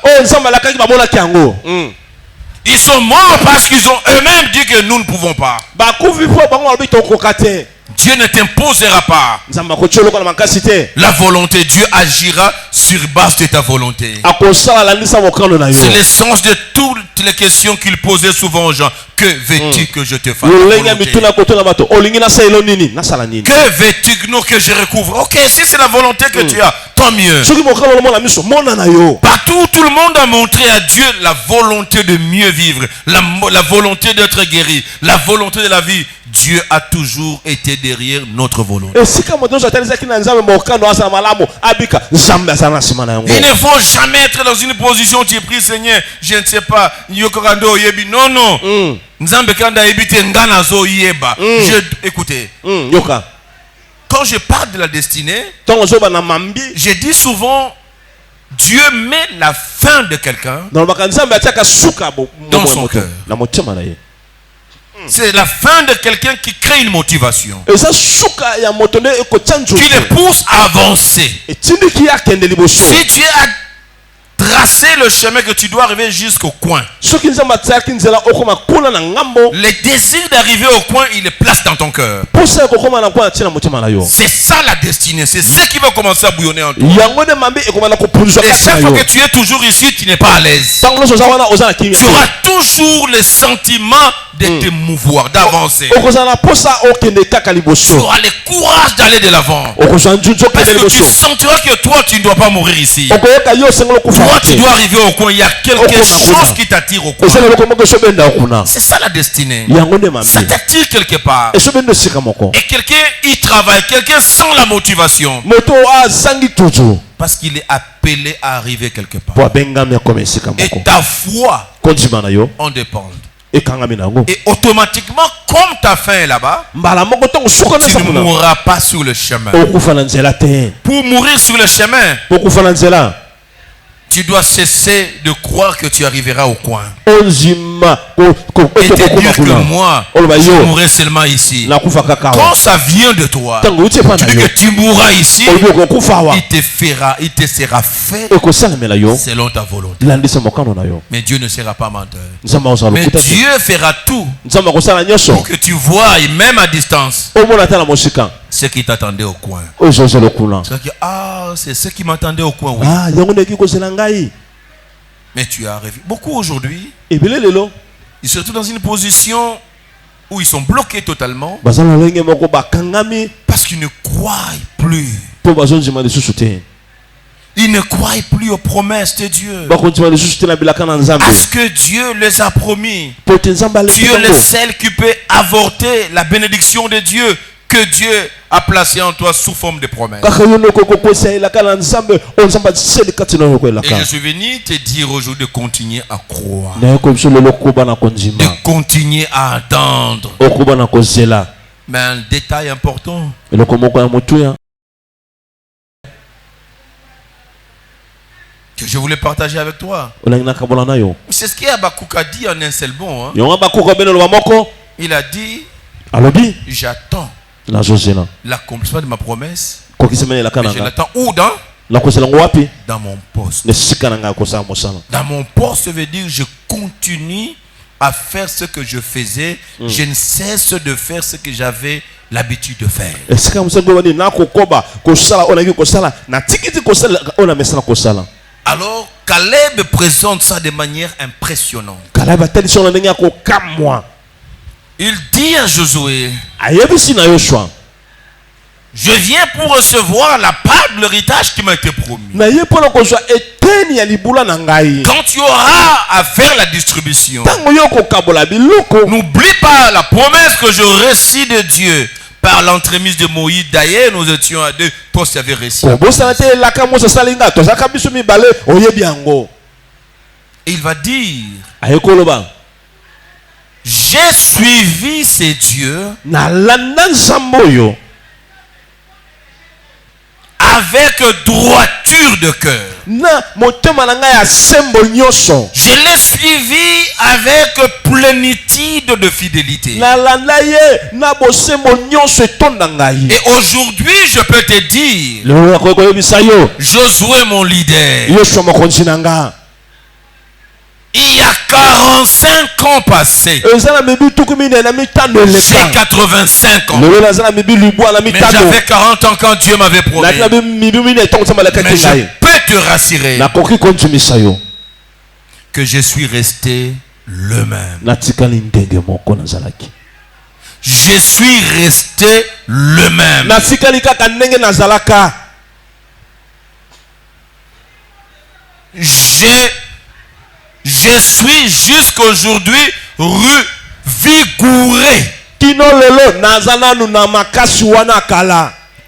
Ils sont morts parce qu'ils ont eux-mêmes dit que nous ne pouvons pas. Dieu ne t'imposera pas. La volonté, Dieu agira sur base de ta volonté. C'est le sens de toutes les questions qu'il posait souvent aux gens. Que veux-tu que je te fasse? Que veux-tu que je recouvre? Ok, si c'est la volonté que tu as, tant mieux. Partout, tout le monde a montré à Dieu la volonté de mieux vivre, la volonté d'être guéri, la volonté de la vie. Dieu a toujours été derrière notre volonté. Il ne faut jamais être dans une position où tu pries, Seigneur, je ne sais pas, non, non. Écoutez, quand je parle de la destinée, je dis souvent, Dieu met la fin de quelqu'un dans son cœur. C'est la fin de quelqu'un qui crée une motivation, qui le pousse à avancer. Si tu as tracé le chemin que tu dois arriver jusqu'au coin, tu Les désirs d'arriver au coin, il les place dans ton cœur. C'est ça la destinée. C'est ce qui va commencer à bouillonner en toi. Et chaque fois que tu es toujours ici, tu n'es pas à l'aise. Tu auras toujours le sentiment de te mouvoir, d'avancer. Tu auras le courage d'aller de l'avant. Parce que tu sentiras que toi, tu ne dois pas mourir ici. Toi, tu dois arriver au coin. Il y a quelque chose qui t'attire au coin. C'est ça la destinée. Ça t'attire quelque part. Et quelqu'un y travaille. Quelqu'un sent la motivation. Parce qu'il est appelé à arriver quelque part. Et ta foi en dépend. Et automatiquement, comme ta fin est là-bas, tu ne mourras pas sur le chemin. Pour mourir sur le chemin, tu dois cesser de croire que tu arriveras au coin. Et te dire que moi, je mourrai seulement ici. Quand ça vient de toi, tu dis que tu mourras ici, il te sera fait selon ta volonté. Mais Dieu ne sera pas menteur. Mais Dieu fera tout pour que tu vois, et même à distance, ce qui t'attendait au coin. C'est ce qui m'attendait au coin, oui. Mais tu as rêvé. Beaucoup aujourd'hui, ils se retrouvent dans une position où ils sont bloqués totalement parce qu'ils ne croient plus. Ils ne croient plus aux promesses de Dieu. À ce que Dieu les a promis. Dieu est le seul qui peut avorter la bénédiction de Dieu que Dieu a placé en toi sous forme de promesses. Et je suis venu te dire aujourd'hui de continuer à croire, de continuer à attendre. Mais un détail important, que je voulais partager avec toi, c'est ce qu'Habakkuk a dit en un seul bond, hein. Il a dit, j'attends l'accomplissement de ma promesse. Mais je l'attends où? Dans mon poste. Dans mon poste, ça veut dire je continue à faire ce que je faisais. Je ne cesse de faire ce que j'avais l'habitude de faire. Alors Caleb présente ça de manière impressionnante. Il dit à Josué, je viens pour recevoir la part de l'héritage qui m'a été promis. Quand tu auras à faire la distribution, n'oublie pas la promesse que je récite de Dieu par l'entremise de Moïse. D'ailleurs, nous étions à deux. Toi, tu avais récit. Et il va dire, j'ai suivi ces dieux avec droiture de cœur. Je l'ai suivi avec plénitude de fidélité. Et aujourd'hui, je peux te dire, Josué mon leader, il y a 45 ans passés, j'ai 85 ans, mais j'avais 40 ans quand Dieu m'avait promis. Mais je peux te rassurer que je suis resté le même. Je suis resté le même. Je suis jusqu'aujourd'hui vigouré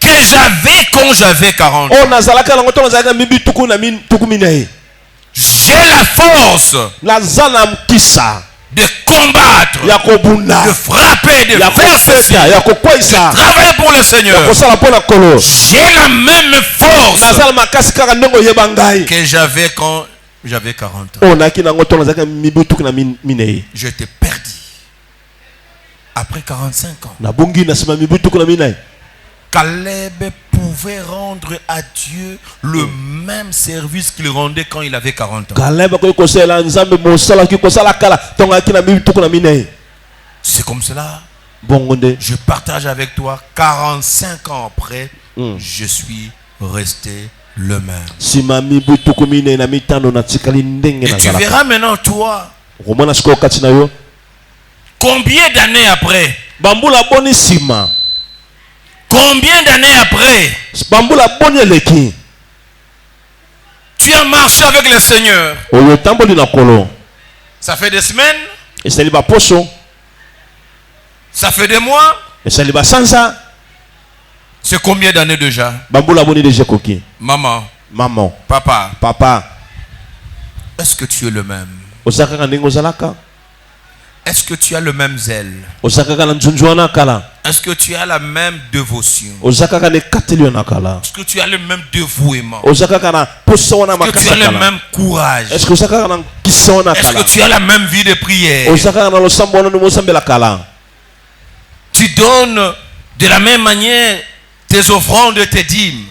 que j'avais quand j'avais 40 ans. J'ai la force de combattre, de frapper, de faire ceci, de travailler pour le Seigneur. J'ai la même force que j'avais quand j'avais 40 ans. Je t'ai perdu après 45 ans. Caleb pouvait rendre à Dieu le même service qu'il rendait quand il avait 40 ans. C'est comme cela. Je partage avec toi, 45 ans après, je suis resté le même. Et tu verras maintenant toi, combien d'années après, combien d'années après, tu as marché avec le Seigneur. Ça fait des semaines, ça fait des mois. C'est combien d'années déjà? Maman, papa, est-ce que tu es le même? Est-ce que tu as le même zèle? Est-ce que tu as la même dévotion? Est-ce que tu as le même dévouement? Est-ce que tu as le même courage? Est-ce que tu as la même vie de prière? Tu donnes de la même manière tes offrandes et tes dîmes?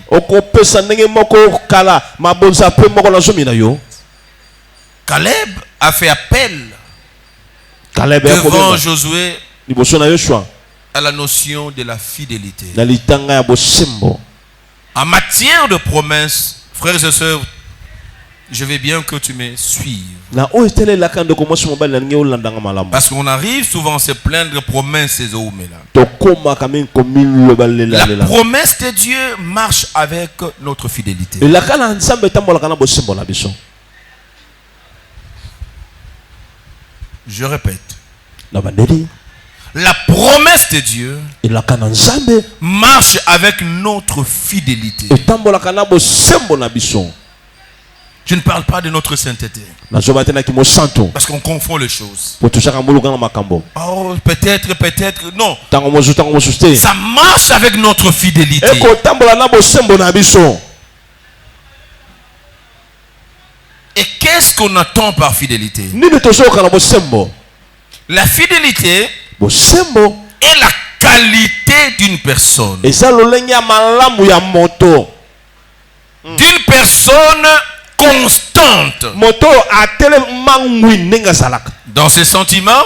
Caleb a fait appel devant Josué à la notion de la fidélité. En matière de promesses, frères et sœurs, je veux bien que tu me suives. Parce qu'on arrive souvent à se plaindre de promesses. La promesse de Dieu marche avec notre fidélité. Je répète. La promesse de Dieu marche avec notre fidélité. Je ne parle pas de notre sainteté. Parce qu'on confond les choses. Oh, peut-être, non. Ça marche avec notre fidélité. Et qu'est-ce qu'on attend par fidélité? La fidélité est la qualité d'une personne. D'une personne constante dans ses sentiments,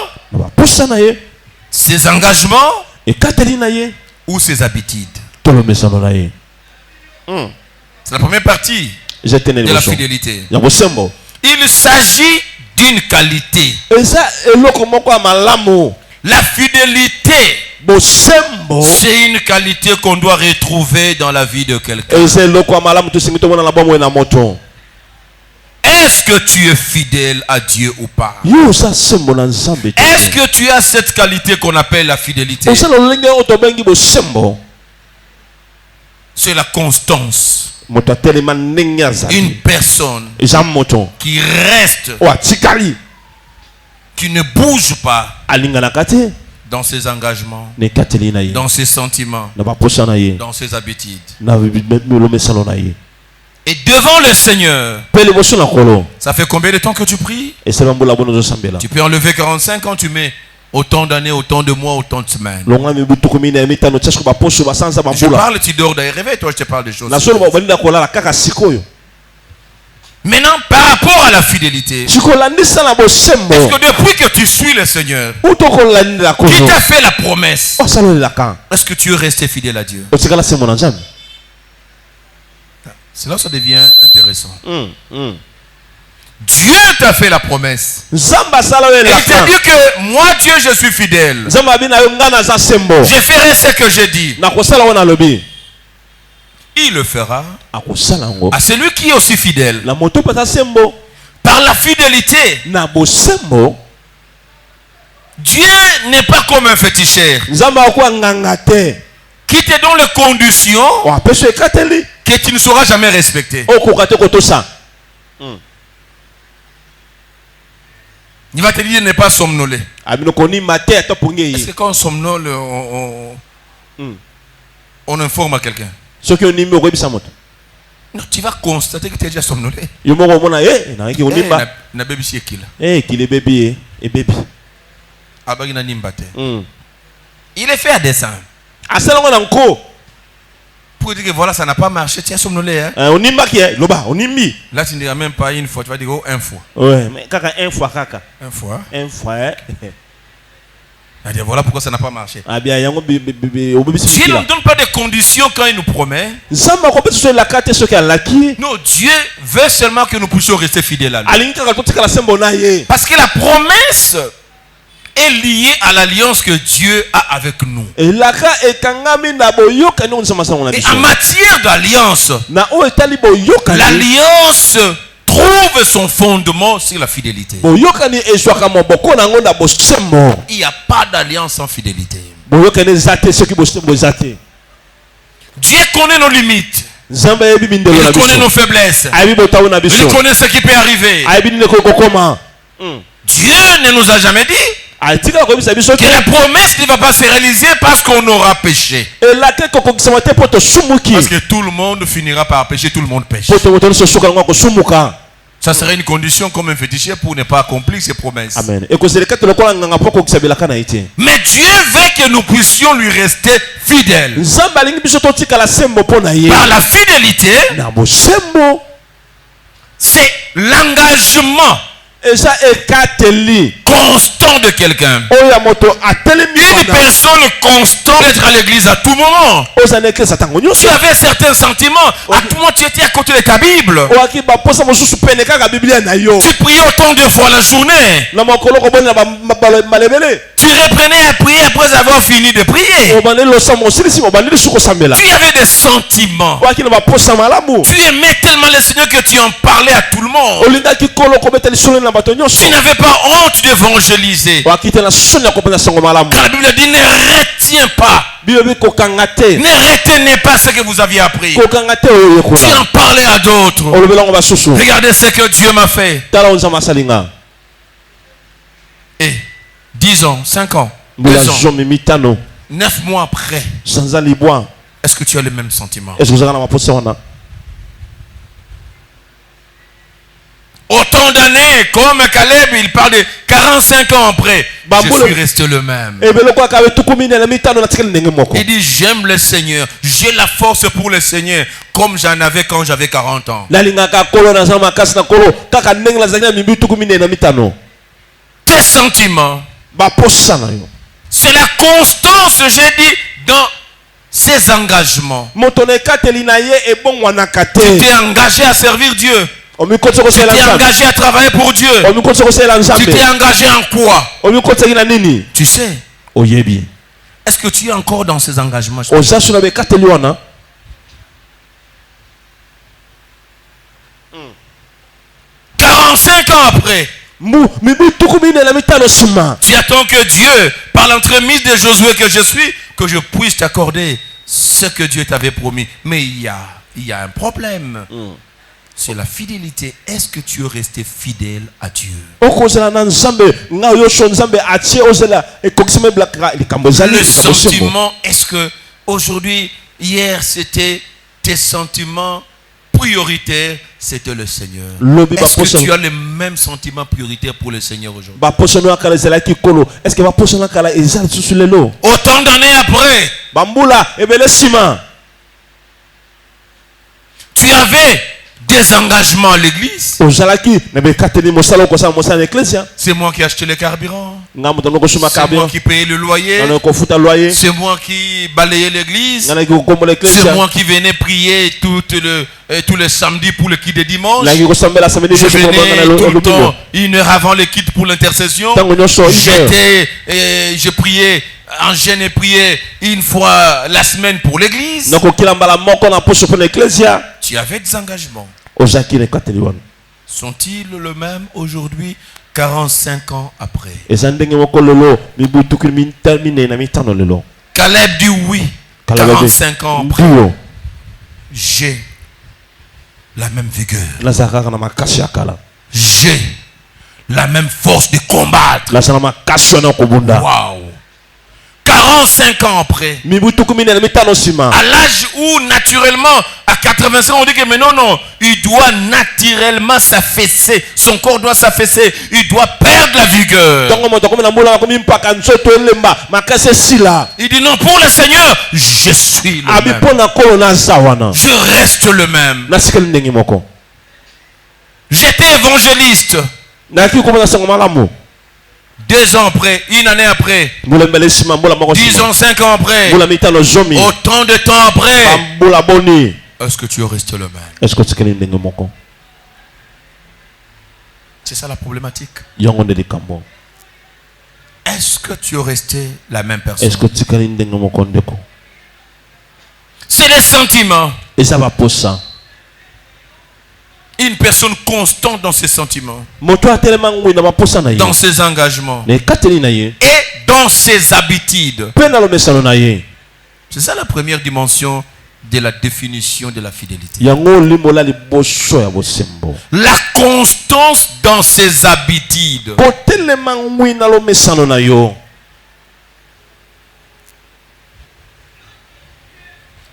ses engagements ou ses habitudes. C'est la première partie de la fidélité. Il s'agit d'une qualité. La fidélité, c'est une qualité qu'on doit retrouver dans la vie de quelqu'un. Est-ce que tu es fidèle à Dieu ou pas? Est-ce que tu as cette qualité qu'on appelle la fidélité? C'est la constance. Une personne qui reste, qui ne bouge pas dans ses engagements, dans ses sentiments, dans ses habitudes. Et devant le Seigneur, ça fait combien de temps que tu pries? Tu peux enlever 45 ans, tu mets autant d'années, autant de mois, autant de semaines. Je parle, tu dors d'ailleurs, réveille-toi, je te parle des choses. Maintenant, par rapport à la fidélité, est-ce que depuis que tu suis le Seigneur, qui t'a fait la promesse, est-ce que tu es resté fidèle à Dieu? C'est là que ça devient intéressant. Dieu t'a fait la promesse. Et il t'a dit que moi, Dieu, je suis fidèle. Je ferai ce que j'ai dit. Il le fera à celui qui est aussi fidèle. Par la fidélité, Dieu n'est pas comme un féticheur qui te donne les conditions que tu ne sauras jamais respecter. Il va te dire de ne pas somnoler. Est-ce que quand on somnole, on informe à quelqu'un? Non, tu vas constater que tu es déjà somnolé. Il est fait à dessein. pour dire que voilà, ça n'a pas marché, tiens, somnolé. Hein? Onimba qui est, loba, onimbi. Là, tu ne diras même pas une fois, tu vas dire une fois. Ouais, mais kaka une fois kaka. Une fois. Une fois. Hein? C'est-à-dire, voilà pourquoi ça n'a pas marché. Ah bien, yango Dieu ne nous donne pas de conditions quand il nous promet. Zamba ko beso la carte ce qu'elle a qui. Non, Dieu veut seulement que nous puissions rester fidèles à lui. Alinka ka totika la sembo na ye. Parce que la promesse est liée à l'alliance que Dieu a avec nous. Et laka ekangami na boyoka ni onisa masanga na Et biso. en matière d'alliance, Na o etali boyoka. l'alliance trouve son fondement sur la fidélité. Boyoka ni ezwaka moboko na ngonda bosembo. Il n'y a pas d'alliance sans fidélité. Boyoka ni zate ce qui bosembo zate. Dieu connaît nos limites. Zamba yebi bindelo na Il biso. connaît nos faiblesses. Ayebi botawu na biso. Il connaît ce qui peut arriver. Ayebi ni ko koma. Dieu ne nous a jamais dit Atika ko bisa biso que la promesse ne va pas se réaliser parce qu'on aura péché. et la ke ko kisama te poto sumuki. Parce que tout le monde finira par pécher, tout le monde pêche. Poto poto so suka ngoko sumuka. Ça serait une condition comme un féticheur pour ne pas accomplir ses promesses. Amen. Et que c'est le cas de lokola nganga poko kisabela kana ite. Mais Dieu veut que nous puissions lui rester fidèles. Nzamba lingi biso totika la sembo pona ye. Par la fidélité, Na bosembo c'est l'engagement eza ekateli. constant de quelqu'un. Oya moto atelemi Une bana. personne constante d'être à l'église à tout moment. Ozane ke satango nyoso. Tu avais certains sentiments. À tout moment, tu étais à côté de ta Bible. Oaki ba posa mosusu pene kaka biblia na yo. Tu priais autant de fois la journée. Na mokolo ko bona ba malebele. Tu reprenais à prier après avoir fini de prier. Obane lo samo silisi obane suko sambela. Tu avais des sentiments. Oaki na ba posa malamu. Tu aimais tellement le Seigneur que tu en parlais à tout le monde. Olinga ki kolo ko beteli solo na bato nyoso. Tu n'avais pas honte d'évangéliser. Oaki te na sonya ko pena sango malamu. Car la Bible dit ne retiens pas. Bibi ko kangate. Ne retenez pas ce que vous aviez appris. Ko kangate oyo Tu kola. en parlais à d'autres. Olobelongo ba susu. Regardez ce que Dieu m'a fait. Tala onza masalinga. Et 10 ans, 5 ans, Mbula 2 ans, zomi mitano. 9 mois après, Sanza libwa. est-ce que tu as le même sentiment? Est-ce que vous avez na maposa wana? Autant d'années, comme Caleb, il parle de 45 ans après. Je suis resté le même. Ebelo kwa kawe tukumi na mitano na tikeli ndenge moko. Il dit, j'aime le Seigneur. J'ai la force pour le Seigneur. Comme j'en avais quand j'avais 40 ans. Lalingaka kolo na zama kasi na kolo. Kaka ndenge la zanya mimbi tukumi na mitano. Tes sentiments, Ba posa na yo. c'est la constance, j'ai dit, dans ses engagements. Motone kateli na ye e bon wana Tu kate. t'es engagé à servir Dieu. Omi kotse ko Tu sela t'es nzambe. engagé à travailler pour Dieu. Omi kotse ko sela Tu nzambe. t'es engagé en quoi? Omi kotse na nini? Tu sais, Oyebi. est-ce que tu es encore dans ces engagements? Ozasu na be kateli wana. 45 ans après, Mibi tukumi na mitano sima. tu attends que Dieu, par l'entremise de Josué que je suis, que je puisse t'accorder ce que Dieu t'avait promis. Mais il y a un problème. C'est la fidélité. Est-ce que tu es resté fidèle à Dieu? Okozela na nzambe nga yo sho nzambe atie ozela e kokisime blaka likambo zali. Le sentiment, est-ce que aujourd'hui, hier, c'était tes sentiments prioritaires, c'était le Seigneur. Est-ce que tu as les mêmes sentiments prioritaires pour le Seigneur aujourd'hui? Ba posono akala zela ki kolo. Est-ce que ba posono akala ezali susu lelo? Autant d'années après, Bambula ebele sima. tu avais des engagements à l'église. Ozalaki na be kateli mosala ko sa mosala ecclesia. C'est moi qui ai acheté le carburant. Nga mutono ko suma C'est moi kabio. qui payais le loyer. Na ko futa loyer. C'est moi qui balayais l'église. Na ko kombola C'est ecclesia. moi qui venais prier tous les samedis pour le kit de dimanche. Na ko sambela samedi Je je ko venais na tout le lo temps 1 heure avant le kit pour l'intercession. Tango nyosho Je priais en jeûne et priais 1 fois la semaine pour l'église. na ko kilambala moko na poso pour l'ecclesia. Tu avais des engagements. Ozaki ne kateli wana. Sont-ils le même aujourd'hui, 45 ans après? Ezandenge moko lolo mibu tukumi termine na mitano lelo. Caleb dit oui. 45 ans après, Brio. j'ai la même vigueur. Nazaraka na makasi akala. J'ai la même force de combattre. La sana makasi na kobunda. Waouh! 45 ans après, Mibu tukumi na mitano sima. à l'âge où naturellement naturellement, à 85 ans, on dit que mais non, non, il doit naturellement s'affaisser. Son corps doit s'affaisser. Il doit perdre la vigueur. Il dit non, pour le Seigneur, je suis le même. Je reste le même. J'étais évangéliste. 2 ans après, une année après, 10 ans, 5 ans après, autant de temps après, est-ce que tu restes le même? C'est ça la problématique. Est-ce que tu es resté la même personne? C'est les sentiments. Une personne constante dans ses sentiments, dans ses engagements et dans ses habitudes. C'est ça la première dimension de la définition de la fidélité. La constance dans ses habitudes.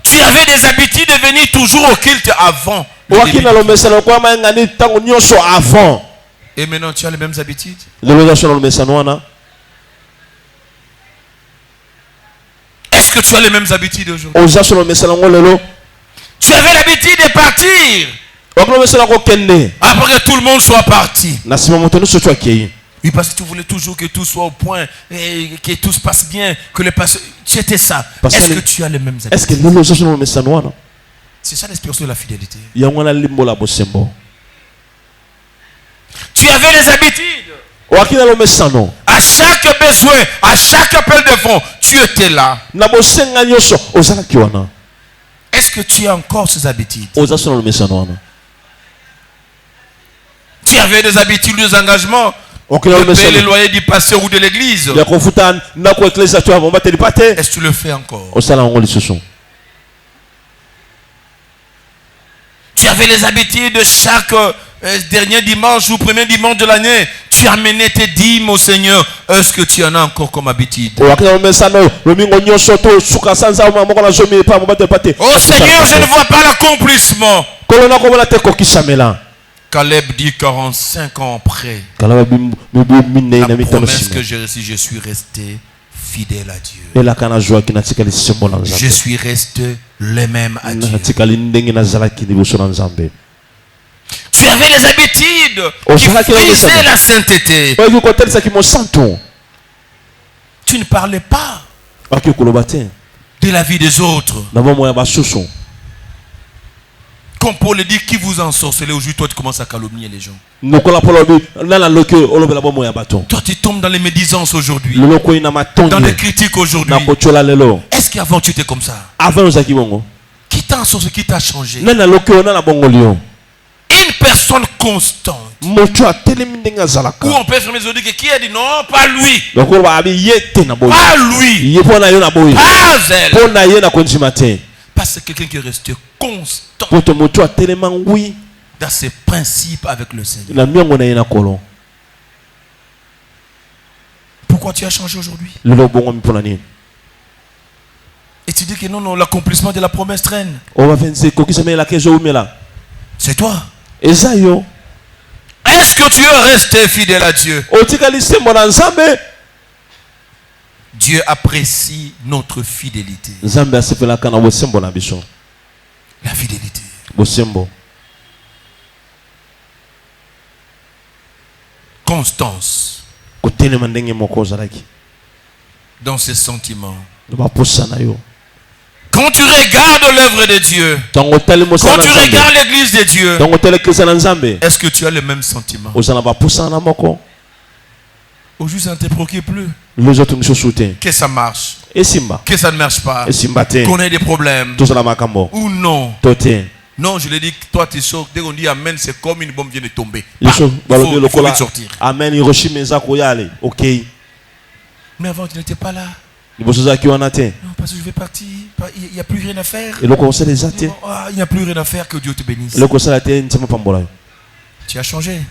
Tu avais des habitudes de venir toujours au culte avant. Et maintenant tu as les mêmes habitudes. Est-ce que tu as les mêmes habitudes aujourd'hui? Tu avais l'habitude de partir après que tout le monde soit parti. Oui, parce que tu voulais toujours que tout soit au point et que tout se passe bien, que le passé. C'était ça. Est-ce que tu as les mêmes habitudes? C'est ça l'expression de la fidélité. Tu avais les habitudes. À chaque besoin, à chaque appel de fonds, tu étais là. Est-ce que tu as encore ces habitudes? Tu avais des habitudes, des engagements. De payer les loyers du pasteur ou de l'église. Est-ce que tu le fais encore? Tu avais les habitudes de chaque dernier dimanche ou premier dimanche de l'année. Tu amenais tes dîmes au Seigneur. Est-ce que tu en as encore comme habitude? Oh Seigneur, je ne vois pas l'accomplissement. Caleb dit 45 ans après. La promesse que j'ai reçue, je suis resté fidèle à Dieu. Je suis resté le même à Dieu. Tu avais les habitudes qui frisaient la sainteté. Tu ne parlais pas de la vie des autres. Comme Paul dit, qui vous ensorcelez aujourd'hui, toi tu commences à calomnier les gens. Toi tu tombes dans les médisances aujourd'hui, dans les critiques aujourd'hui. Est-ce qu'avant tu étais comme ça? Qui t'a ensorcelé, qui t'a changé? Une personne constante. Ou on peut affirmer aujourd'hui que qui a dit non, pas lui. Pas lui. Pas elle. Parce que quelqu'un qui est resté constant dans ses principes avec le Seigneur. Pourquoi tu as changé aujourd'hui? Et tu dis que non, non, l'accomplissement de la promesse traîne. C'est toi. Est-ce que tu es resté fidèle à Dieu? Dieu apprécie notre fidélité. La fidélité. Constance. Dans ses sentiments. Quand tu regardes l'œuvre de Dieu, quand tu regardes l'église de Dieu, est-ce que tu as le même sentiment? Aujourd'hui, ça ne te préoccupe plus. Que ça marche, que ça ne marche pas, qu'on ait des problèmes ou non. Non, je l'ai dit, toi tu sors, dès qu'on dit Amen, c'est comme une bombe vient de tomber. Il faut vite sortir. Amen, ok. Mais avant, tu n'étais pas là. Non, parce que je vais partir, il n'y a plus rien à faire. Il n'y a plus rien à faire, que Dieu te bénisse. Tu as changé.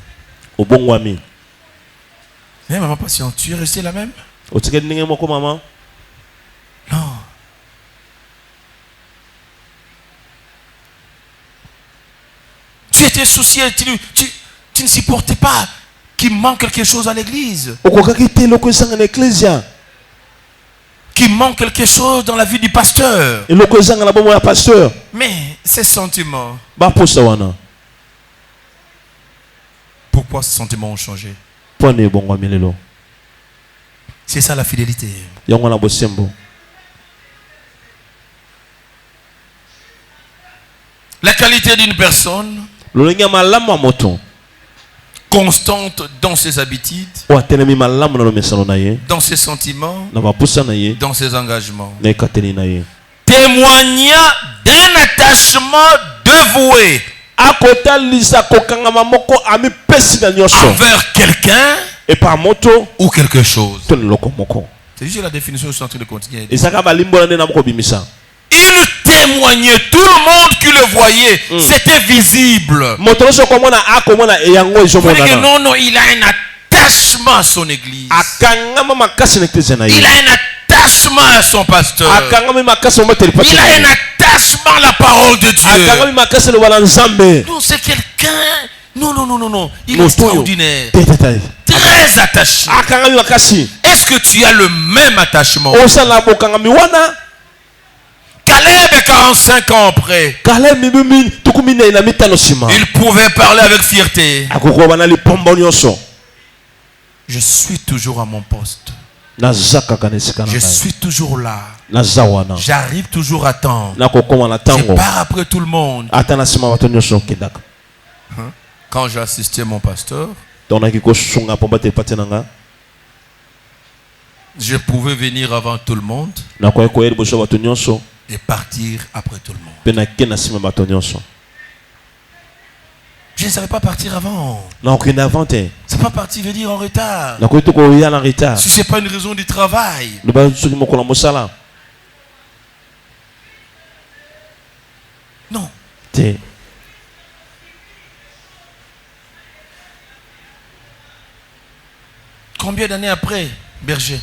Mais maman patiente, tu es resté la même? Non. étais soucié, tu ne supportais pas qu'il manque quelque chose à l'église. Qu'il manque quelque chose dans la vie du pasteur. Mais ces sentiments, pourquoi ces sentiments ont changé? C'est ça la fidélité. La qualité d'une personne constante dans ses habitudes, dans ses sentiments, dans ses engagements, témoignant d'un attachement dévoué envers quelqu'un ou quelque chose. C'est juste la définition que je suis en train de continuer. Il témoignait, tout le monde qui le voyait, c'était visible. Non, il a un attachement à son église. Il a un attachement à son pasteur. Il a un attachement à la parole de Dieu. Non, c'est quelqu'un. Non. Il est extraordinaire. Très attaché. Est-ce que tu as le même attachement? Caleb, 45 ans après, il pouvait parler avec fierté. Je suis toujours à mon poste. Je suis toujours là. J'arrive toujours à temps. Je pars après tout le monde. Quand j'ai assisté mon pasteur, je pouvais venir avant tout le monde et partir après tout le monde. Je ne savais pas partir avant. C'est pas partir venir en retard. Si ce n'est pas une raison du travail. Non. Combien d'années après, berger?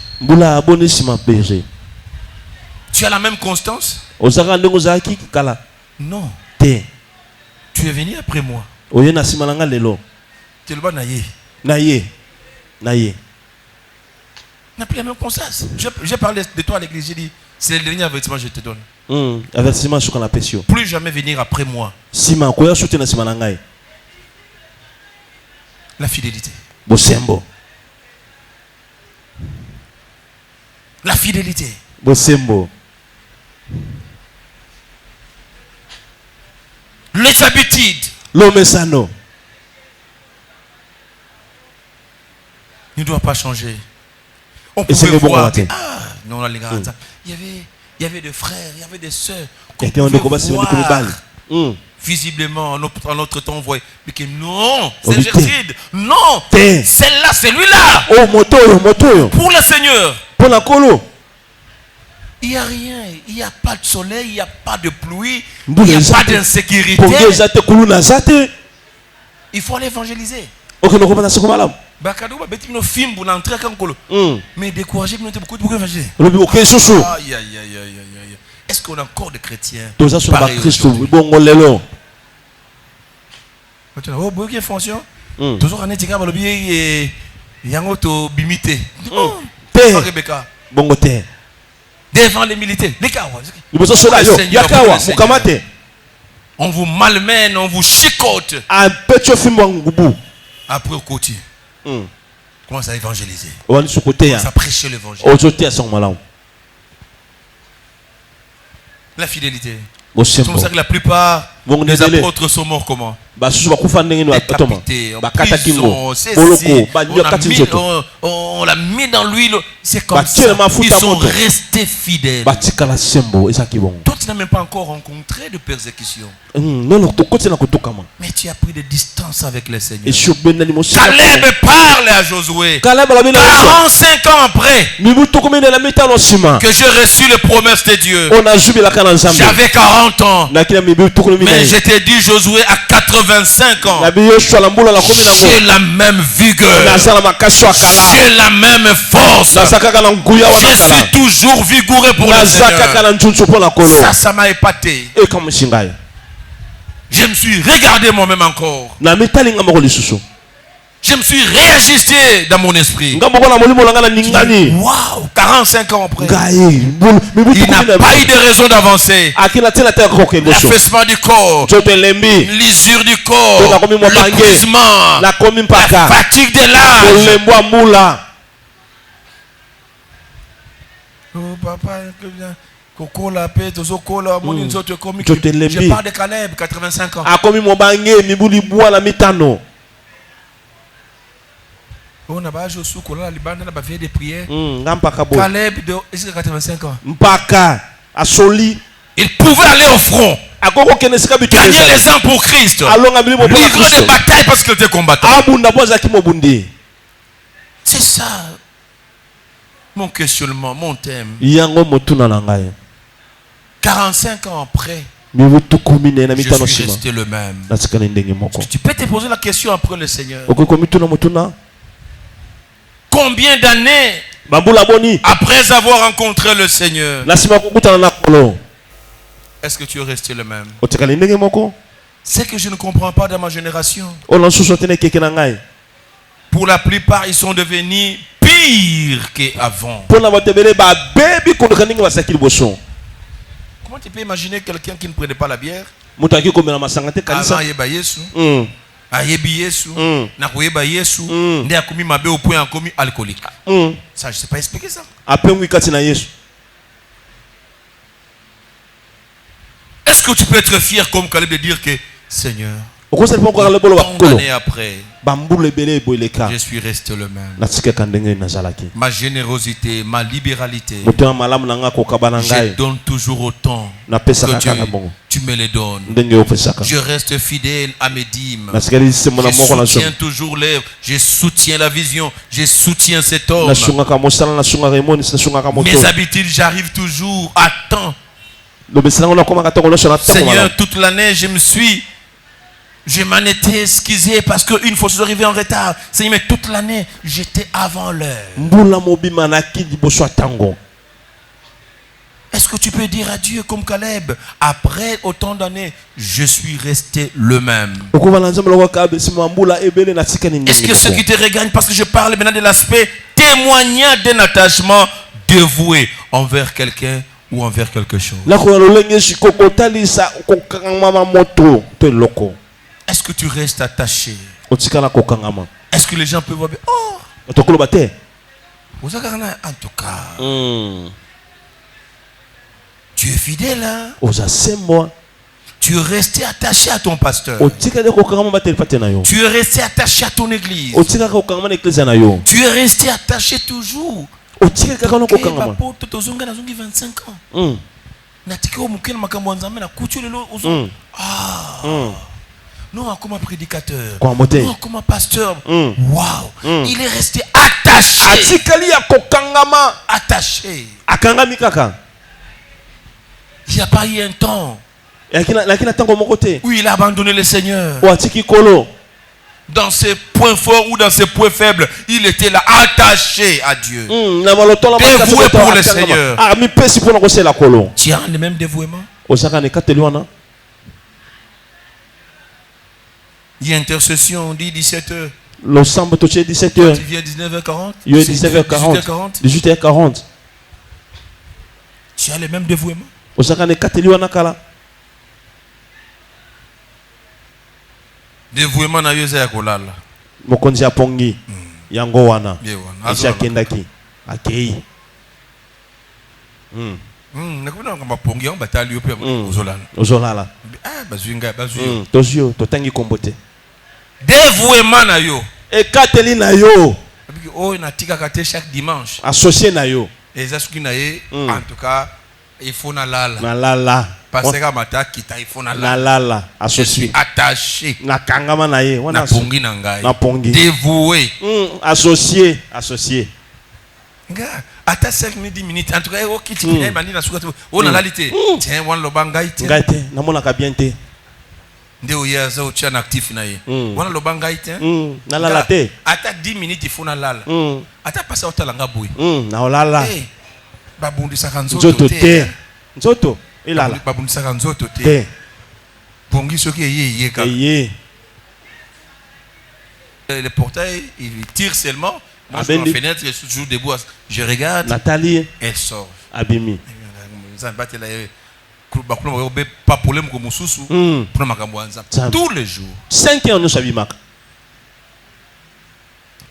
Tu as la même constance? Non. Tu es venu après moi. Tu es le bas naïe. N'a plus la même constance. J'ai parlé de toi à l'église. J'ai dit, c'est le dernier avertissement que je te donne. Plus jamais venir après moi. La fidélité. La fidélité. Les habitudes ne doivent pas changer. On pouvait voir que, non, il y avait des frères, il y avait des sœurs qu'on pouvait voir visiblement en notre temps on voyait, mais que non, c'est Gertrude, non, celle-là, c'est lui-là. Pour le Seigneur, il n'y a rien, il n'y a pas de soleil, il n'y a pas de pluie, il n'y a pas d'insécurité. Il faut aller évangéliser. Mais découragé, beaucoup de évangéliser. Est-ce qu'on a encore des chrétiens pareils aujourd'hui? Toujours en étiquette, il y a un autre bimité. Devant les militaires. On vous malmène, on vous chicote. Après au côté. Commence à évangéliser. Commence à prêcher l'évangile. La fidélité. C'est pour ça que la plupart des apôtres sont morts comment? Décapités, en prison, on l'a mis dans l'huile. C'est comme ça. Ils sont restés fidèles. Toi, tu n'as même pas encore rencontré de persécution. Mais tu as pris des distances avec le Seigneur. Caleb parle à Josué 45 ans après que j'ai reçu les promesses de Dieu. J'avais 40 ans. Mais je t'ai dit, Josué, à 85 ans, j'ai la même vigueur, j'ai la même force, je suis toujours vigoureux pour le Seigneur. Ça m'a épaté. Je me suis regardé moi-même encore. Na mitali nga moko lisusu. Je me suis réajusté dans mon esprit. Nga moko na molimo langa na ningani. Waouh, 45 ans après. Ngai, Il n'a pas eu de raison d'avancer. Akina tela tela ko kendo so. L'affaissement du corps, l'usure du corps, l'épuisement, la fatigue de l'âge. Oh papa, Coco la paix, Tozokola, mon inzoto comique. Je parle de Caleb, 85 ans. Akomi mobange, mibuli bois la mitano. On a pas joué sous Kola, la Libane, la bavée des prières. Caleb de 85 ans. Mpaka, Asoli. Il pouvait aller au front. Gagner les âmes pour Christ. Livrer des batailles parce qu'il était combattant. C'est ça. Mon questionnement, mon thème. 45 ans après, je suis resté le même. Tu peux te poser la question après le Seigneur. Combien d'années après avoir rencontré le Seigneur, est-ce que tu es resté le même? C'est que je ne comprends pas dans ma génération. Pour la plupart, ils sont devenus pires qu'avant. Comment tu peux imaginer quelqu'un qui ne prenait pas la bière? Avant, au point alcoolique. Ça, je ne sais pas expliquer ça. Est-ce que tu peux être fier comme Caleb de dire que Seigneur, tant d'années après, je suis resté le même. Ma générosité, ma libéralité, je donne toujours autant que tu me les donnes. Je reste fidèle à mes dîmes. Je soutiens toujours l'œuvre. Je soutiens la vision. Je soutiens cet homme. Mes habitudes, j'arrive toujours à temps. Seigneur, toute l'année, je m'en étais excusé parce qu'une fois je suis arrivé en retard. Seigneur, mais toute l'année, j'étais avant l'heure. Est-ce que tu peux dire à Dieu comme Caleb, après autant d'années, je suis resté le même? Est-ce que ce qui te regagne, parce que je parle maintenant de l'aspect témoignant d'un attachement dévoué envers quelqu'un ou envers quelque chose? Est-ce que tu restes attaché? Est-ce que les gens peuvent voir? Oh! En tout cas, tu es fidèle, hein? Tu es resté attaché à ton pasteur. Tu es resté attaché à ton église. Tu es resté attaché toujours. 25 ans. Non, comme un prédicateur. Non, comme un pasteur. Waouh. Il est resté attaché. Attaché. Il n'y a pas eu un temps où il a abandonné le Seigneur. Dans ses points forts ou dans ses points faibles, il était là attaché à Dieu. Dévoué pour le Seigneur. Tu as le même dévouement? Il y a intercession, on dit 17h. Tu viens 19h40. 18h40. Tu as le même dévouement? Dévouement na yoza ya kolala. Mokonzi apongi. Yango wana. Aisha kendaki. Akei. Nakuna ngamba pongi on batali yope ozolala. Ozolala. Ah bazuinga bazuyo. Tozio totangi kombote. Dévouement na yo. Ekateli na yo. Oh natika kate chaque dimanche. Associé na yo. Ezasuki na ye en tout cas il faut na lala. Na lala. Parce que mata kita il faut na lala. Na lala. Je suis attaché. Na kangama na ye. Na pongi na ngai. Na pongi. Dévoué. Associé. Nga ata 5 minutes 10 minutes en tout cas ok tu viens bandi na suka on a lalité. Tiens wan loba ngai te. Ngai te namona ka bien te. Ndio yaza ucha na actif na ye. Wana loba ngai te. Na lala te. Ata 10 minutes il faut na lala. Ata passa otalanga boy. Na olala. Babundisa kanzoto te. Nzoto ilala. Babundisa kanzoto te. Pongi ce qui est eye le portail, il tire seulement. Moi, je suis dans la fenêtre, je suis toujours debout. Je regarde. Nathalie Elle sort. abimi Pas problème comme Moussoussou. Tous les jours. 5 ans nous sabimaka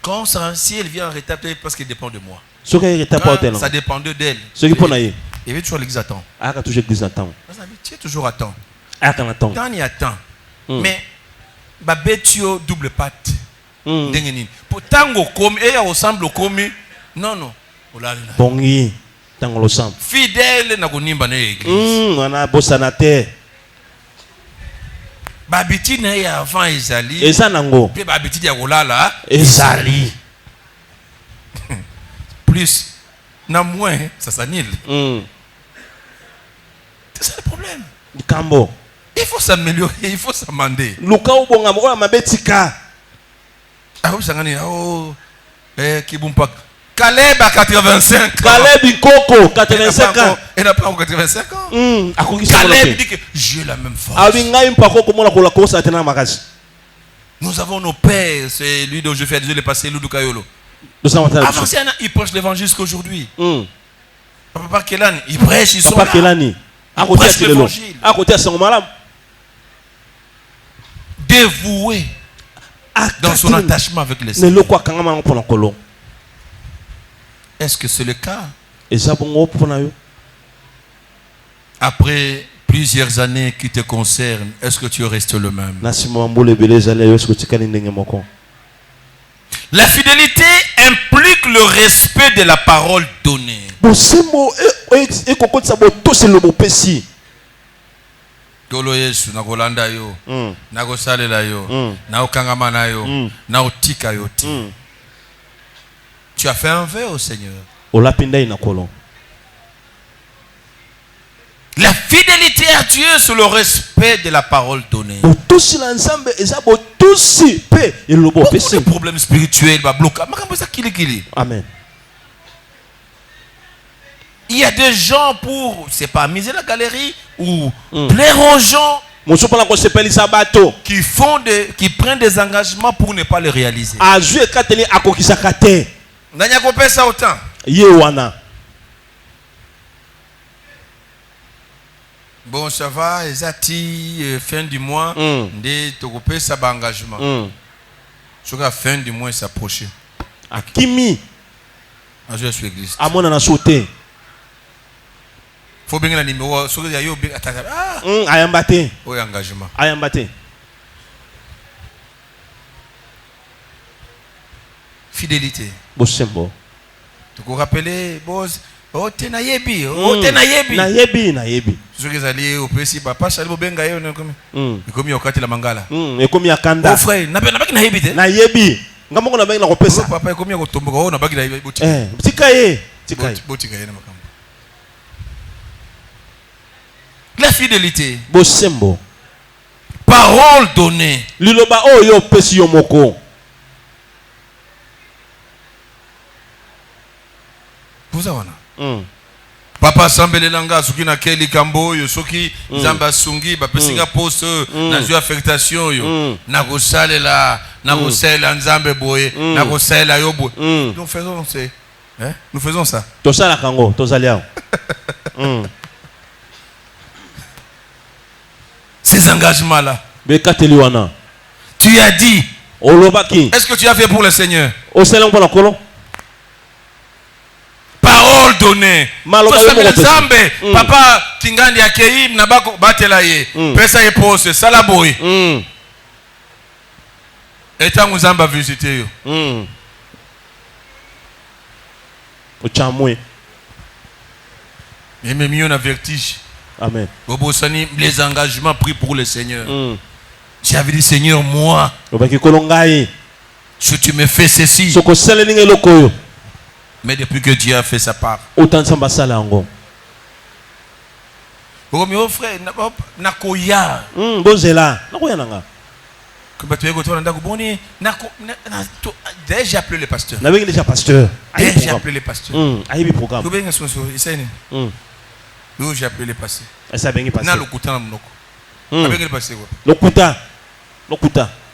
Quand ça, si elle vient en retard, parce qu'elle dépend de moi. Quand Ça dépend d'elle. Ce qui pour naïe. Il veut toujours l'église à temps. Ah, quand toujours l'église à temps. Tu es toujours à temps. Ah, quand attend. Quand il y a temps. Mais, babetio double patte. Pour tango comme et ressemble au commis. Non, non. Bongi. Tango le sang. Fidèle na konimba na église. On a bossanate. Babiti na ya avant ezali. Eza nango. Puis babiti ya kolala. Ezali. Plus. Na moins, ça s'annule. C'est ça le problème. Kambo. Il faut s'améliorer, il faut s'amender. Luka ubonga moko mabetika. Ah oui, ça gagne. Oh, Kibumpak. Caleb à 85 ans. Caleb Koko, 85 ans. Il n'a pas encore 85 ans. Caleb dit que j'ai la même force. Nous avons nos pères, c'est lui dont je fais désolé passer Loudou Kayolo. Avant ça, il prêche l'évangile jusqu'aujourd'hui. Papa Kelani, il prêche, ils sont là. Il prêche l'évangile. Dévoué dans son attachement avec les Seigneur. Est-ce que c'est le cas? Après plusieurs années qui te concernent, est-ce que tu restes le même? La fidélité implique le respect de la parole donnée. Tolo Yesu na kolanda yo, na kosalela yo, na okangama yo, na otika yo ti. Tu as fait un vœu au Seigneur. La fidélité à Dieu, c'est le respect de la parole donnée. Beaucoup de problèmes spirituels, Amen. Il y a des gens pour, c'est pas amuser la galerie ou plaire aux gens qui prennent des engagements pour ne pas les réaliser. Nanya kopé ça autant. Bon, ça va, ezati fin du mois, ndé tokopé ça ba engagement. Jusqu'à fin du mois s'approcher. Akimi. Je suis église. Amona na sauté. Faut bien la numéro sur ya yo ataka. Ayambate. Oui, engagement. Ayambate. Fidélité. Bosembo. Tu peux rappeler boss tenayebi, tenayebi. Nayebi. Ce que allez au PC papa chali bobenga yo comme. Comme okati la mangala. Ekomi akanda. Oh frère, na baki nayebi te. Nayebi. Ngamoko na baki na kopesa. Papa ekomi kotomboka o na baki na yebi boti. Tikaye. Botika ye na makambo. La fidélité. Bosembo. Parole donnée. Liloba oyo pesi yo moko. Vous savez. Papa sambele langa soki na keli kambo yo soki nzamba sungi ba pesinga poste na zo affectation yo na kosalela nzambe boye na kosalela yo boye. Nous faisons nous faisons ça. Tosala kango tozalia. Ces engagements là. Bekateliwana. Tu as dit. Olobaki. Est-ce que tu as fait pour le Seigneur? Au salon pour la colon. Parole donnée. Papa Kingandi Akeim Nabako Batelaye. Pesa et pose, Salaboy. Et tant que vous visiter. Au chamoué. Et même mieux, on a vertige. Amen. Bobosani, les engagements pris pour le Seigneur. J'avais dit, Seigneur, moi, si tu me fais ceci. Mais depuis que Dieu a fait sa part. Autant de sala ango. Oh mon frère, nakoya. Bonzela, nakoya nanga. Comme tu es content d'être boni, déjà j'ai appelé le pasteur. N'avez déjà pasteur. J'ai appelé le pasteur. Aïe programme. Tu bien que ce soit ici. Oui, j'ai appelé le pasteur. Ça bien pasteur. Na lokuta na mnoko. Avec le passé quoi. Lokuta.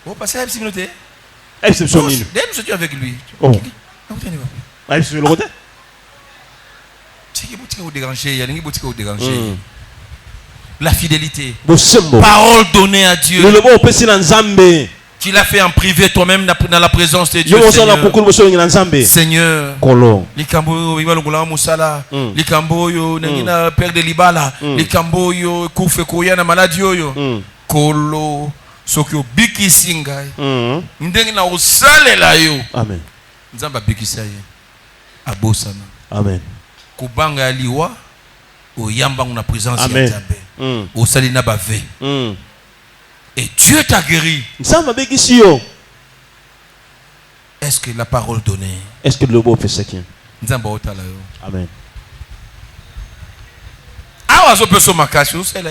Vous passez à Epsiminoté. Exception nini. D'ailleurs, je suis avec lui. Oh. C'est qui vous déranger, il y a qui vous déranger. La fidélité. Parole donnée à Dieu. Tu l'as fait en privé toi-même dans la présence de Dieu. Seigneur. Likambo yo ibalungula musala. Likambo yo nengina père de libala. Likambo yo kufe koya na maladie yo. Kolo soki obikisi ngai. Ndenge na osalela yo. Amen. Nzamba bikisa ye. Abosana. Amen. Kubanga ya liwa oyamba na présence ya Nzambe. Osali na bave. Et Dieu t'a guéri. Est-ce que la parole donnée? Est-ce que le beau fait ce qui? Amen. Ah, on peut se marquer, c'est là.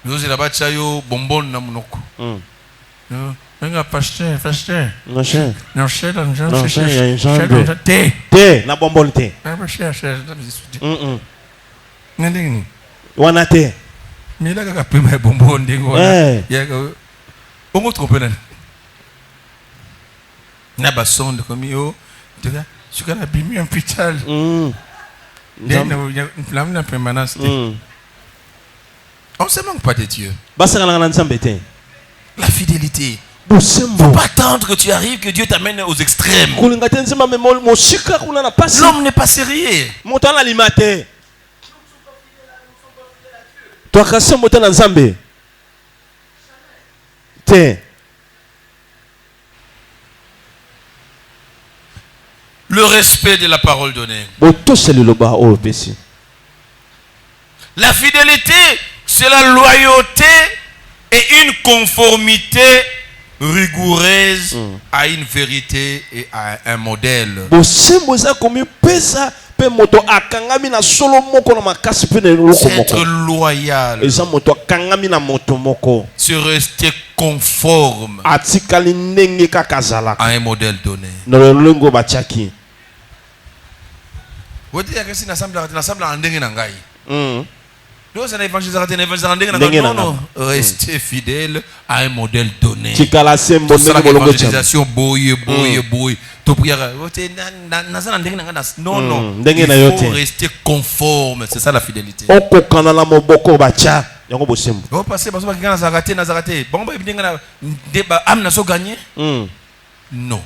Nous sommes là-bas, chayo bonbon na monoko. Venga pasteur. Non cher. Non cher, Thé, na bonbon thé. Wana thé. Mais là, quand tu as bonbon, on va tromper là. Na basson de comme yo, tu vois, je suis abîmé un hôpital. Il y a une flamme de permanence. On ne se manque pas de Dieu. La fidélité. Il ne faut pas attendre que tu arrives, que Dieu t'amène aux extrêmes. L'homme n'est pas sérieux. Le respect de la parole donnée. La fidélité, c'est la loyauté et une conformité rigoureuse à une vérité et à un modèle. C'est être loyal. Se rester conforme à un modèle donné. Vous dites que si nous sommes non, restez fidèle à un modèle donné. L'évangélisation, non, il faut rester conforme. C'est ça la fidélité. Non.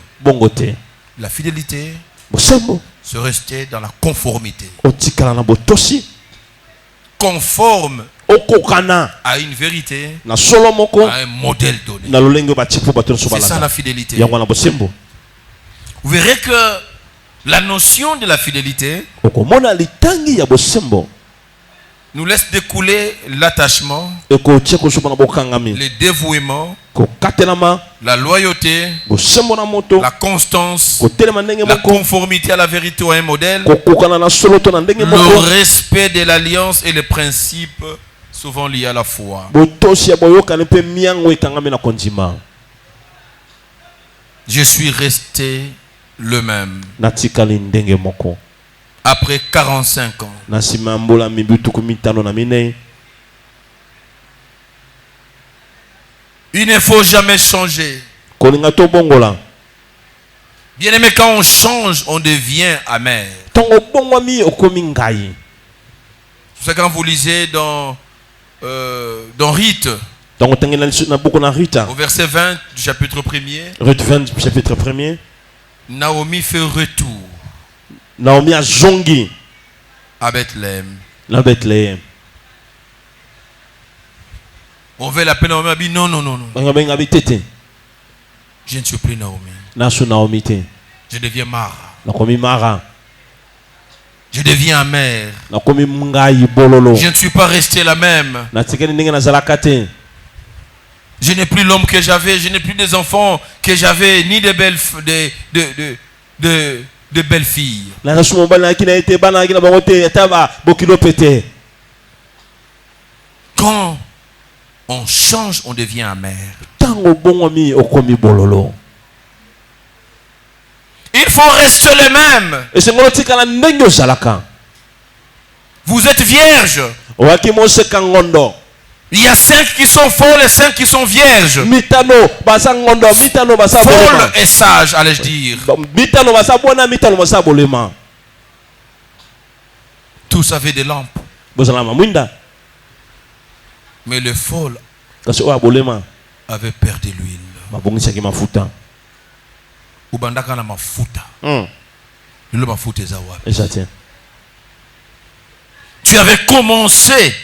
La fidélité, se rester dans la conformité. Conforme à une vérité, à un modèle donné. C'est ça la fidélité. Vous verrez que la notion de la fidélité nous laisse découler l'attachement, le dévouement, la loyauté, la constance, la conformité à la vérité ou à un modèle, le respect de l'alliance et les principes souvent liés à la foi. Je suis resté le même. Après 45 ans. Il ne faut jamais changer. Bien aimé, quand on change, on devient amer. C'est quand vous lisez dans Rite, au verset 20 du chapitre 1er, Naomi fait retour. Naomi a jongi à Bethléem. On veut l'appeler Naomi, a dit non. Je ne suis plus Naomi. Je deviens Mara. Je deviens amer. Je ne suis pas resté la même. Je n'ai plus l'homme que j'avais, je n'ai plus des enfants que j'avais, ni de belles de belles filles. Quand on change, on devient amer. Il faut rester le même. Vous êtes vierge. Oaki moseka ngondo. Il y a 5 qui sont folles et 5 qui sont vierges. Mitano basa ngondo, mitano basa Folles bolema. et sages, allais-je dire. Mitano basa bona, mitano basa bolema. Tous avaient des lampes. Bozala mamwinda. Mais le fol Kasi oa bolema. avait perdu l'huile. Mabongisa ki mafuta. Ubandaka na mafuta. Le mafuta est wapi? Exactement. Tu avais commencé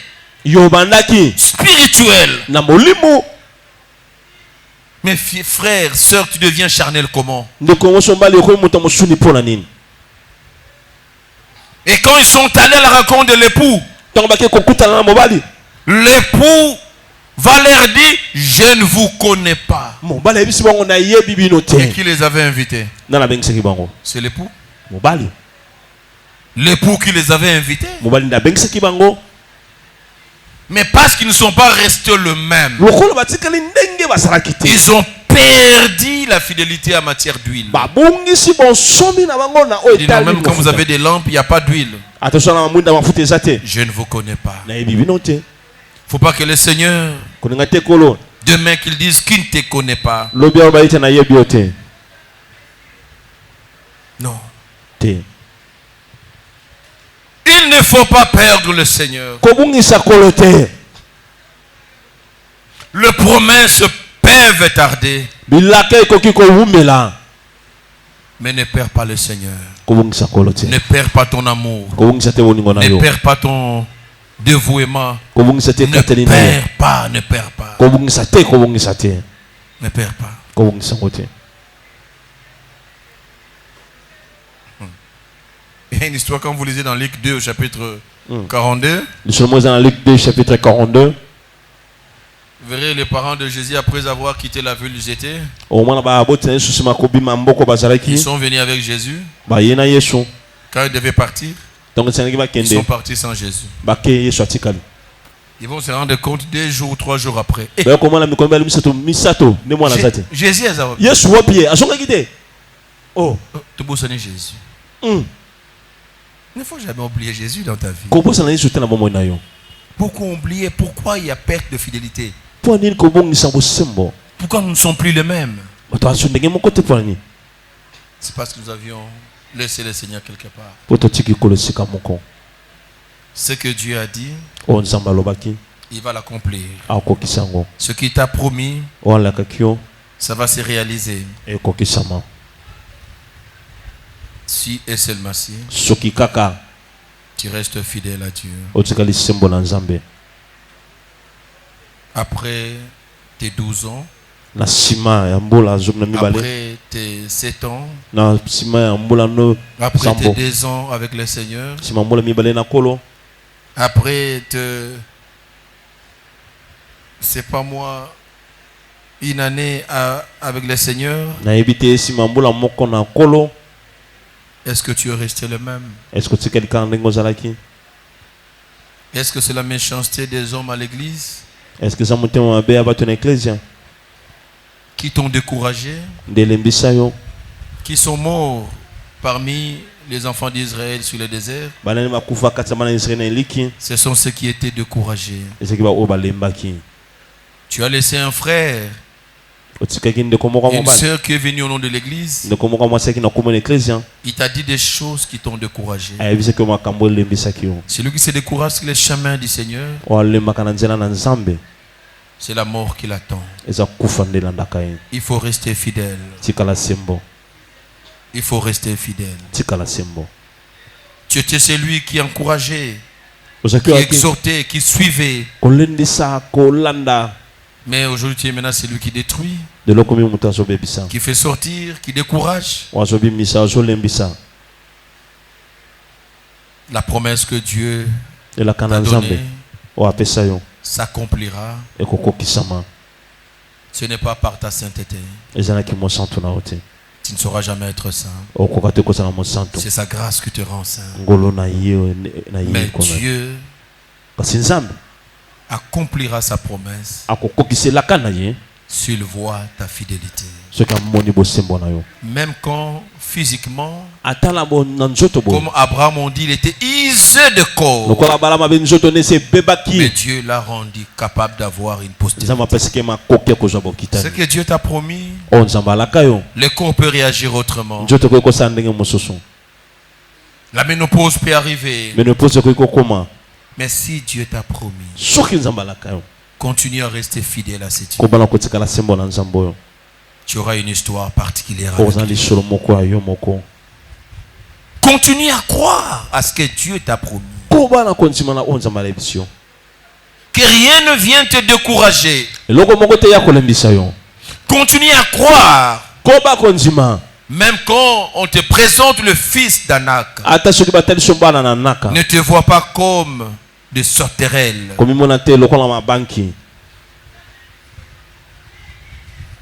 Yobandaki spirituel. na molimo. Mais frère, sœur, tu deviens charnel comment? Ndeko mosombali ko muta mosuni pona nini? Et quand ils sont allés à la rencontre de l'époux, Tango bake kokutana na mobali. l'époux va leur dire, je ne vous connais pas. Mobali ebisi bango na yebi bino Et te. qui les avait invités? Nana bengisaki bango. C'est l'époux. Mobali. L'époux qui les avait invités. Mobali nda bengisaki bango. Mais parce qu'ils ne sont pas restés le même, Lokolo batikali ndenge basalaki te. ils ont perdu la fidélité en matière d'huile. Babongisi bonsomi na bango na Il dit non, même quand vous avez des lampes, il n'y a pas d'huile. attention na mwinda mafuta ezate. Je ne vous connais pas. Na yebi bino te. Faut pas que le Seigneur, Koninga te kolo. demain qu'il dise qu'il ne te connaît pas. Lobi ya baite na yebi ote. Non. Te. Il ne faut pas perdre le Seigneur. Kobungisa kolo te. Les promesses peuvent tarder, Bilaka ekoki ko wumela. mais ne perds pas le Seigneur. Kobungisa kolo te. Ne perds pas ton amour. Kobungisa te boningo na Ne yo. perds pas ton dévouement. Kobungisa te Ne kateli na yo. perds pas, ne perds pas. Kobungisa te, kobungisa te. Ne perds pas. Kobungisa ngote. Il y a une histoire, quand vous lisez dans Luc 2 au chapitre 42, Nous sommes dans Luc 2 chapitre 42. vous verrez les parents de Jésus, après avoir quitté la ville, Au moins ba bote Yesu sima kobima mboko bazalaki. ils sont venus avec Jésus. Ba yena Yesu. Quand ils devaient partir, Donc c'est ba ils sont kende. partis sans Jésus. Ba ke Yesu atikali. Ils vont se rendre compte 2 jours, 3 jours après. Et Ba comment la mikomba misato ne mwana zate. Jésus est là. Yesu wapi azonga kite. Oh. Tu bosses Jésus. Il ne faut jamais oublier Jésus dans ta vie. Kobosa na Yesu tena bomo na yo. Beaucoup ont oublié pourquoi il y a perte de fidélité. Po nini kobongisa bosembo. Pourquoi nous ne sommes plus les mêmes. Bato asundenge moko te po nini. C'est parce que nous avions laissé le Seigneur quelque part. Po to tiki kolosika moko. Ce que Dieu a dit, O nzamba lobaki. il va l'accomplir. Akokisango. Ce qu'il t'a promis, O la kakio ça va se réaliser. e kokisama. Si et seulement si Soki kaka tu restes fidèle à Dieu. otikali sembo na Nzambe. Après tes 12 ans, Na sima ya mbula zomi na mibale. après tes 7 ans, Na sima ya mbula no après tes sambo. 2 ans avec le Seigneur, Sima mbula mibale na kolo. après c'est pas moi, une année avec le Seigneur, Na ebite sima mbula moko na kolo. est-ce que tu es resté le même? Est-ce que otikali kaka ndenge ozalaki? Est-ce que c'est la méchanceté des hommes à l'église Est-ce que ça motema mabe ya bato na eklezia qui t'ont découragé, nde elembisa yo? qui sont morts parmi les enfants d'Israël sur le désert? Banani bakufa kati ya bana Israeli na eliki. Ce sont ceux qui étaient découragés. Ezeki ba oyo balembaki. Tu as laissé un frère, Otikaki ndeko moko une mobali. sœur qui est venue au nom de l'église. Ndeko moko mwasi aki na kombo na eklezia. Il t'a dit des choses qui t'ont découragé. Ayebisaki yo makambo elembisaki yo. Celui qui se décourage sur les chemins du Seigneur, Oyo alembaka na nzela na Nzambe. c'est la mort qui l'attend. Eza kufa nde elandaka ye. Il faut rester fidèle. Tikala sembo. Il faut rester fidèle. Tikala sembo. Tu étais celui qui encourageait, Ozaki qui waki exhortait, qui suivait. kolendisa kolanda. Mais aujourd'hui, tu es maintenant celui qui détruit, De lokomi mutu azobebisa. qui fait sortir, qui décourage. Wazobimisa, azolembisa. La promesse que Dieu Elaka na t'a Nzambe. donnée Oyo apesa yo. s'accomplira. Ekokokisama. Ce n'est pas par ta sainteté. Ezalaki mosantu na yo te. Tu ne sauras jamais être saint. Okoka te kozala mosantu. C'est sa grâce qui te rend saint. Ngolo na ye na ye Mais kona. Dieu Kasi Nzambe accomplira sa promesse akokokiselaka na ye s'il voit ta fidélité. Ce qui a moni bosembo na yo. Même quand physiquement, Atala bon na nzoto bo. comme Abraham on dit, il était isé de corps. Lokola balama ben nzoto ne se Mais bebaki. Dieu l'a rendu capable d'avoir une postérité. Zama pesike ma koke ko jabo kitani. Ce que Dieu t'a promis, On zambalaka yo. le corps peut réagir autrement. Nzoto ko sa ndenge mosusu. La ménopause peut arriver. Mais ne pose ko koma. Mais si Dieu t'a promis, Soki nzambalaka yo. continue à rester fidèle à cette Dieu. Ko bana ko tikala sembo na nzambo yo. Tu auras une histoire particulière avec Ozali Dieu. solo moko yo moko. Continue à croire à ce que Dieu t'a promis. Ko bana ko nzima na onzambala ebision. Que rien ne vienne te décourager. Eloko moko te ya kolembisa yo. Continue à croire. Ko ba ko nzima. Même quand on te présente le fils d'Anak, Ata soki batali sombana na naka. ne te vois pas comme de sauterelle. Komi mona te lokola ma banki.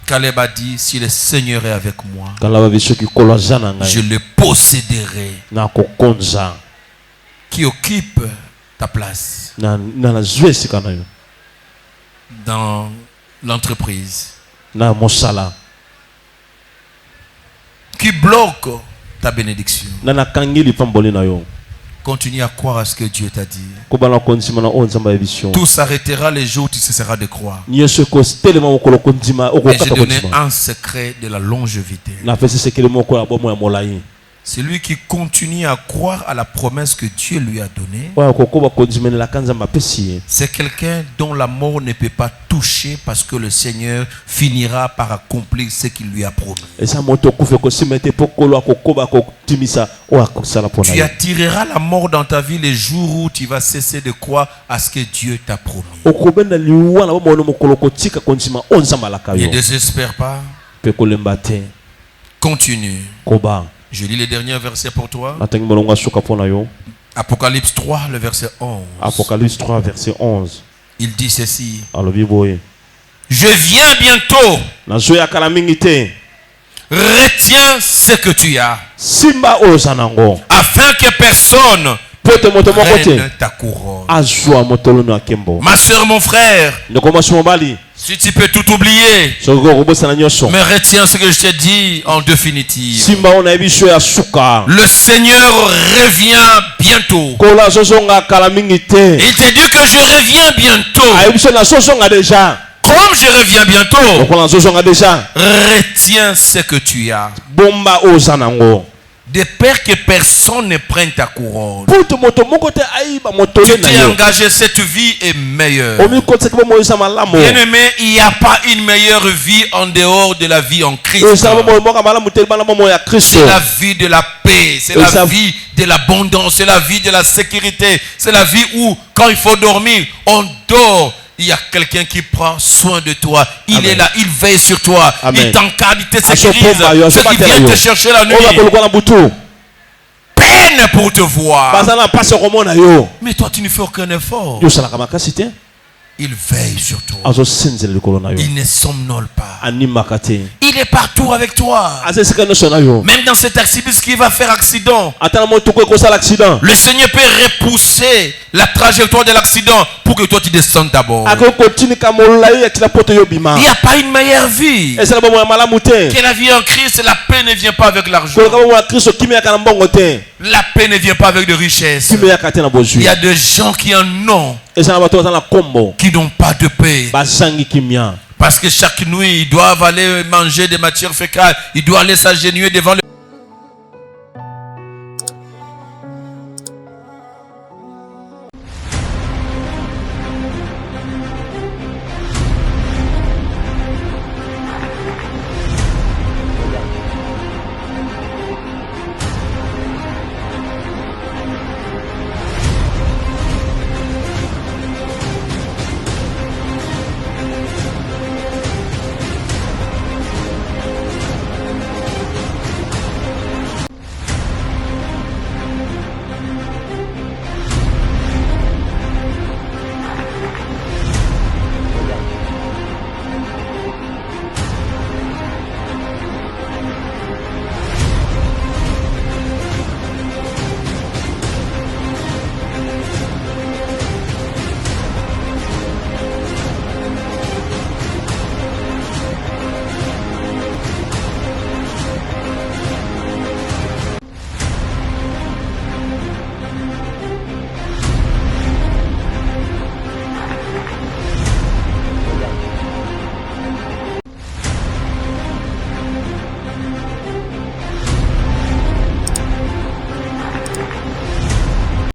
Caleb a dit, si le Seigneur est avec moi, Kala ba biso ki koloza na je ngai. le posséderai. Na ko konza. Qui occupe ta place Na zwe sika na yo. dans l'entreprise. Na mosala. Qui bloque ta bénédiction. Na kangeli pamboli na yo. Continue à croire à ce que Dieu t'a dit. Ko bana ko nzima na onzamba ebision. Tout s'arrêtera les jours où tu cesseras de croire. Nyeso ko stelema mokolo ko nzima o ko Et j'ai kata ko donné nzima. un secret de la longévité. Na pesi sekele moko ya bomo ya molai. Celui qui continue à croire à la promesse que Dieu lui a donnée, Wa ko ko ba ko nzima la kanzamba pesi. c'est quelqu'un dont la mort ne peut pas toucher parce que le Seigneur finira par accomplir ce qu'il lui a promis. Esa moto kufe ko simete pokolo ko koba ko timisa o akosala pona. Tu attireras la mort dans ta vie les jours où tu vas cesser de croire à ce que Dieu t'a promis. Okobenda liwa na bomo mokolo ko tika ko nzima onzamba la Ne kayo. désespère pas. Pe ko lembate. Continue. Koba. Je lis les derniers versets pour toi. Natangi molonga suka pona yo. Apocalypse 3, le verset 11. Apocalypse 3 verset 11. Il dit ceci. Alobi boye. Je viens bientôt. Na zo ya kala mingi te. Retiens ce que tu as, Simba ozanango. afin que personne Pote moto moko te. prenne ta couronne. Azwa motolo na kembo. Ma soeur, mon frère, Ndoko maso mobali. si tu peux tout oublier, Soko ko bosa na nyoso. mais retiens ce que je t'ai dit en définitive. Simba ona ebiso ya suka. Le Seigneur revient bientôt. Kola zozonga kala mingi te. Il te dit que je reviens bientôt. Ayebiso na zozonga déjà. Comme je reviens bientôt, Okola zozonga déjà. retiens ce que tu as, Bomba ozanango. de peur que personne ne prenne ta couronne. Puto moto moko te aiba motole Tu na t'es yo. engagé, cette vie est meilleure. Omi kote ke mo isa malamo. Bien-aimé, il n'y a pas une meilleure vie en dehors de la vie en Christ. Isa mo moka malamu te bana mo ya Kristo. C'est la vie de la paix, c'est Et la ça- vie de l'abondance, c'est la vie de la sécurité, c'est la vie où, quand il faut dormir, on dort. Il y a quelqu'un qui prend soin de toi. Il Amen. est là, il veille sur toi. Amen. Il t'encadre, il te Aso sécurise. pomba yo, Ceux aso qui batela viennent yo. te chercher la nuit, Ola koloko na butu. peine pour te voir. Bazana passe komona yo. Mais toi, tu ne fais aucun effort. Yo sala kama kasi te. Il veille sur toi. Azo senzele likolo na yo. Il ne somnole pas. Animaka te. Il est partout avec toi. Azesika nyonso na yo. Même dans cet accident qui va faire accident, Ata na moto ko ekosala accident. le Seigneur peut repousser la trajectoire de l'accident pour que toi tu descendes d'abord. Ako kotinika molai ya kila poto yo bima. Il n'y a pas une meilleure vie Esala bomo ya malamu te. que la vie en Christ. La paix ne vient pas avec l'argent. Koloka bomo ya Kristo kimia kana mbongo te. La paix ne vient pas avec de richesse. Kimia kate na Il bozui. y a des gens qui en ont, Esala bato bazana kombo. qui n'ont pas de paix. Bazangi kimia. Parce que chaque nuit, ils doivent aller manger des matières fécales. Ils doivent aller s'agenouiller devant le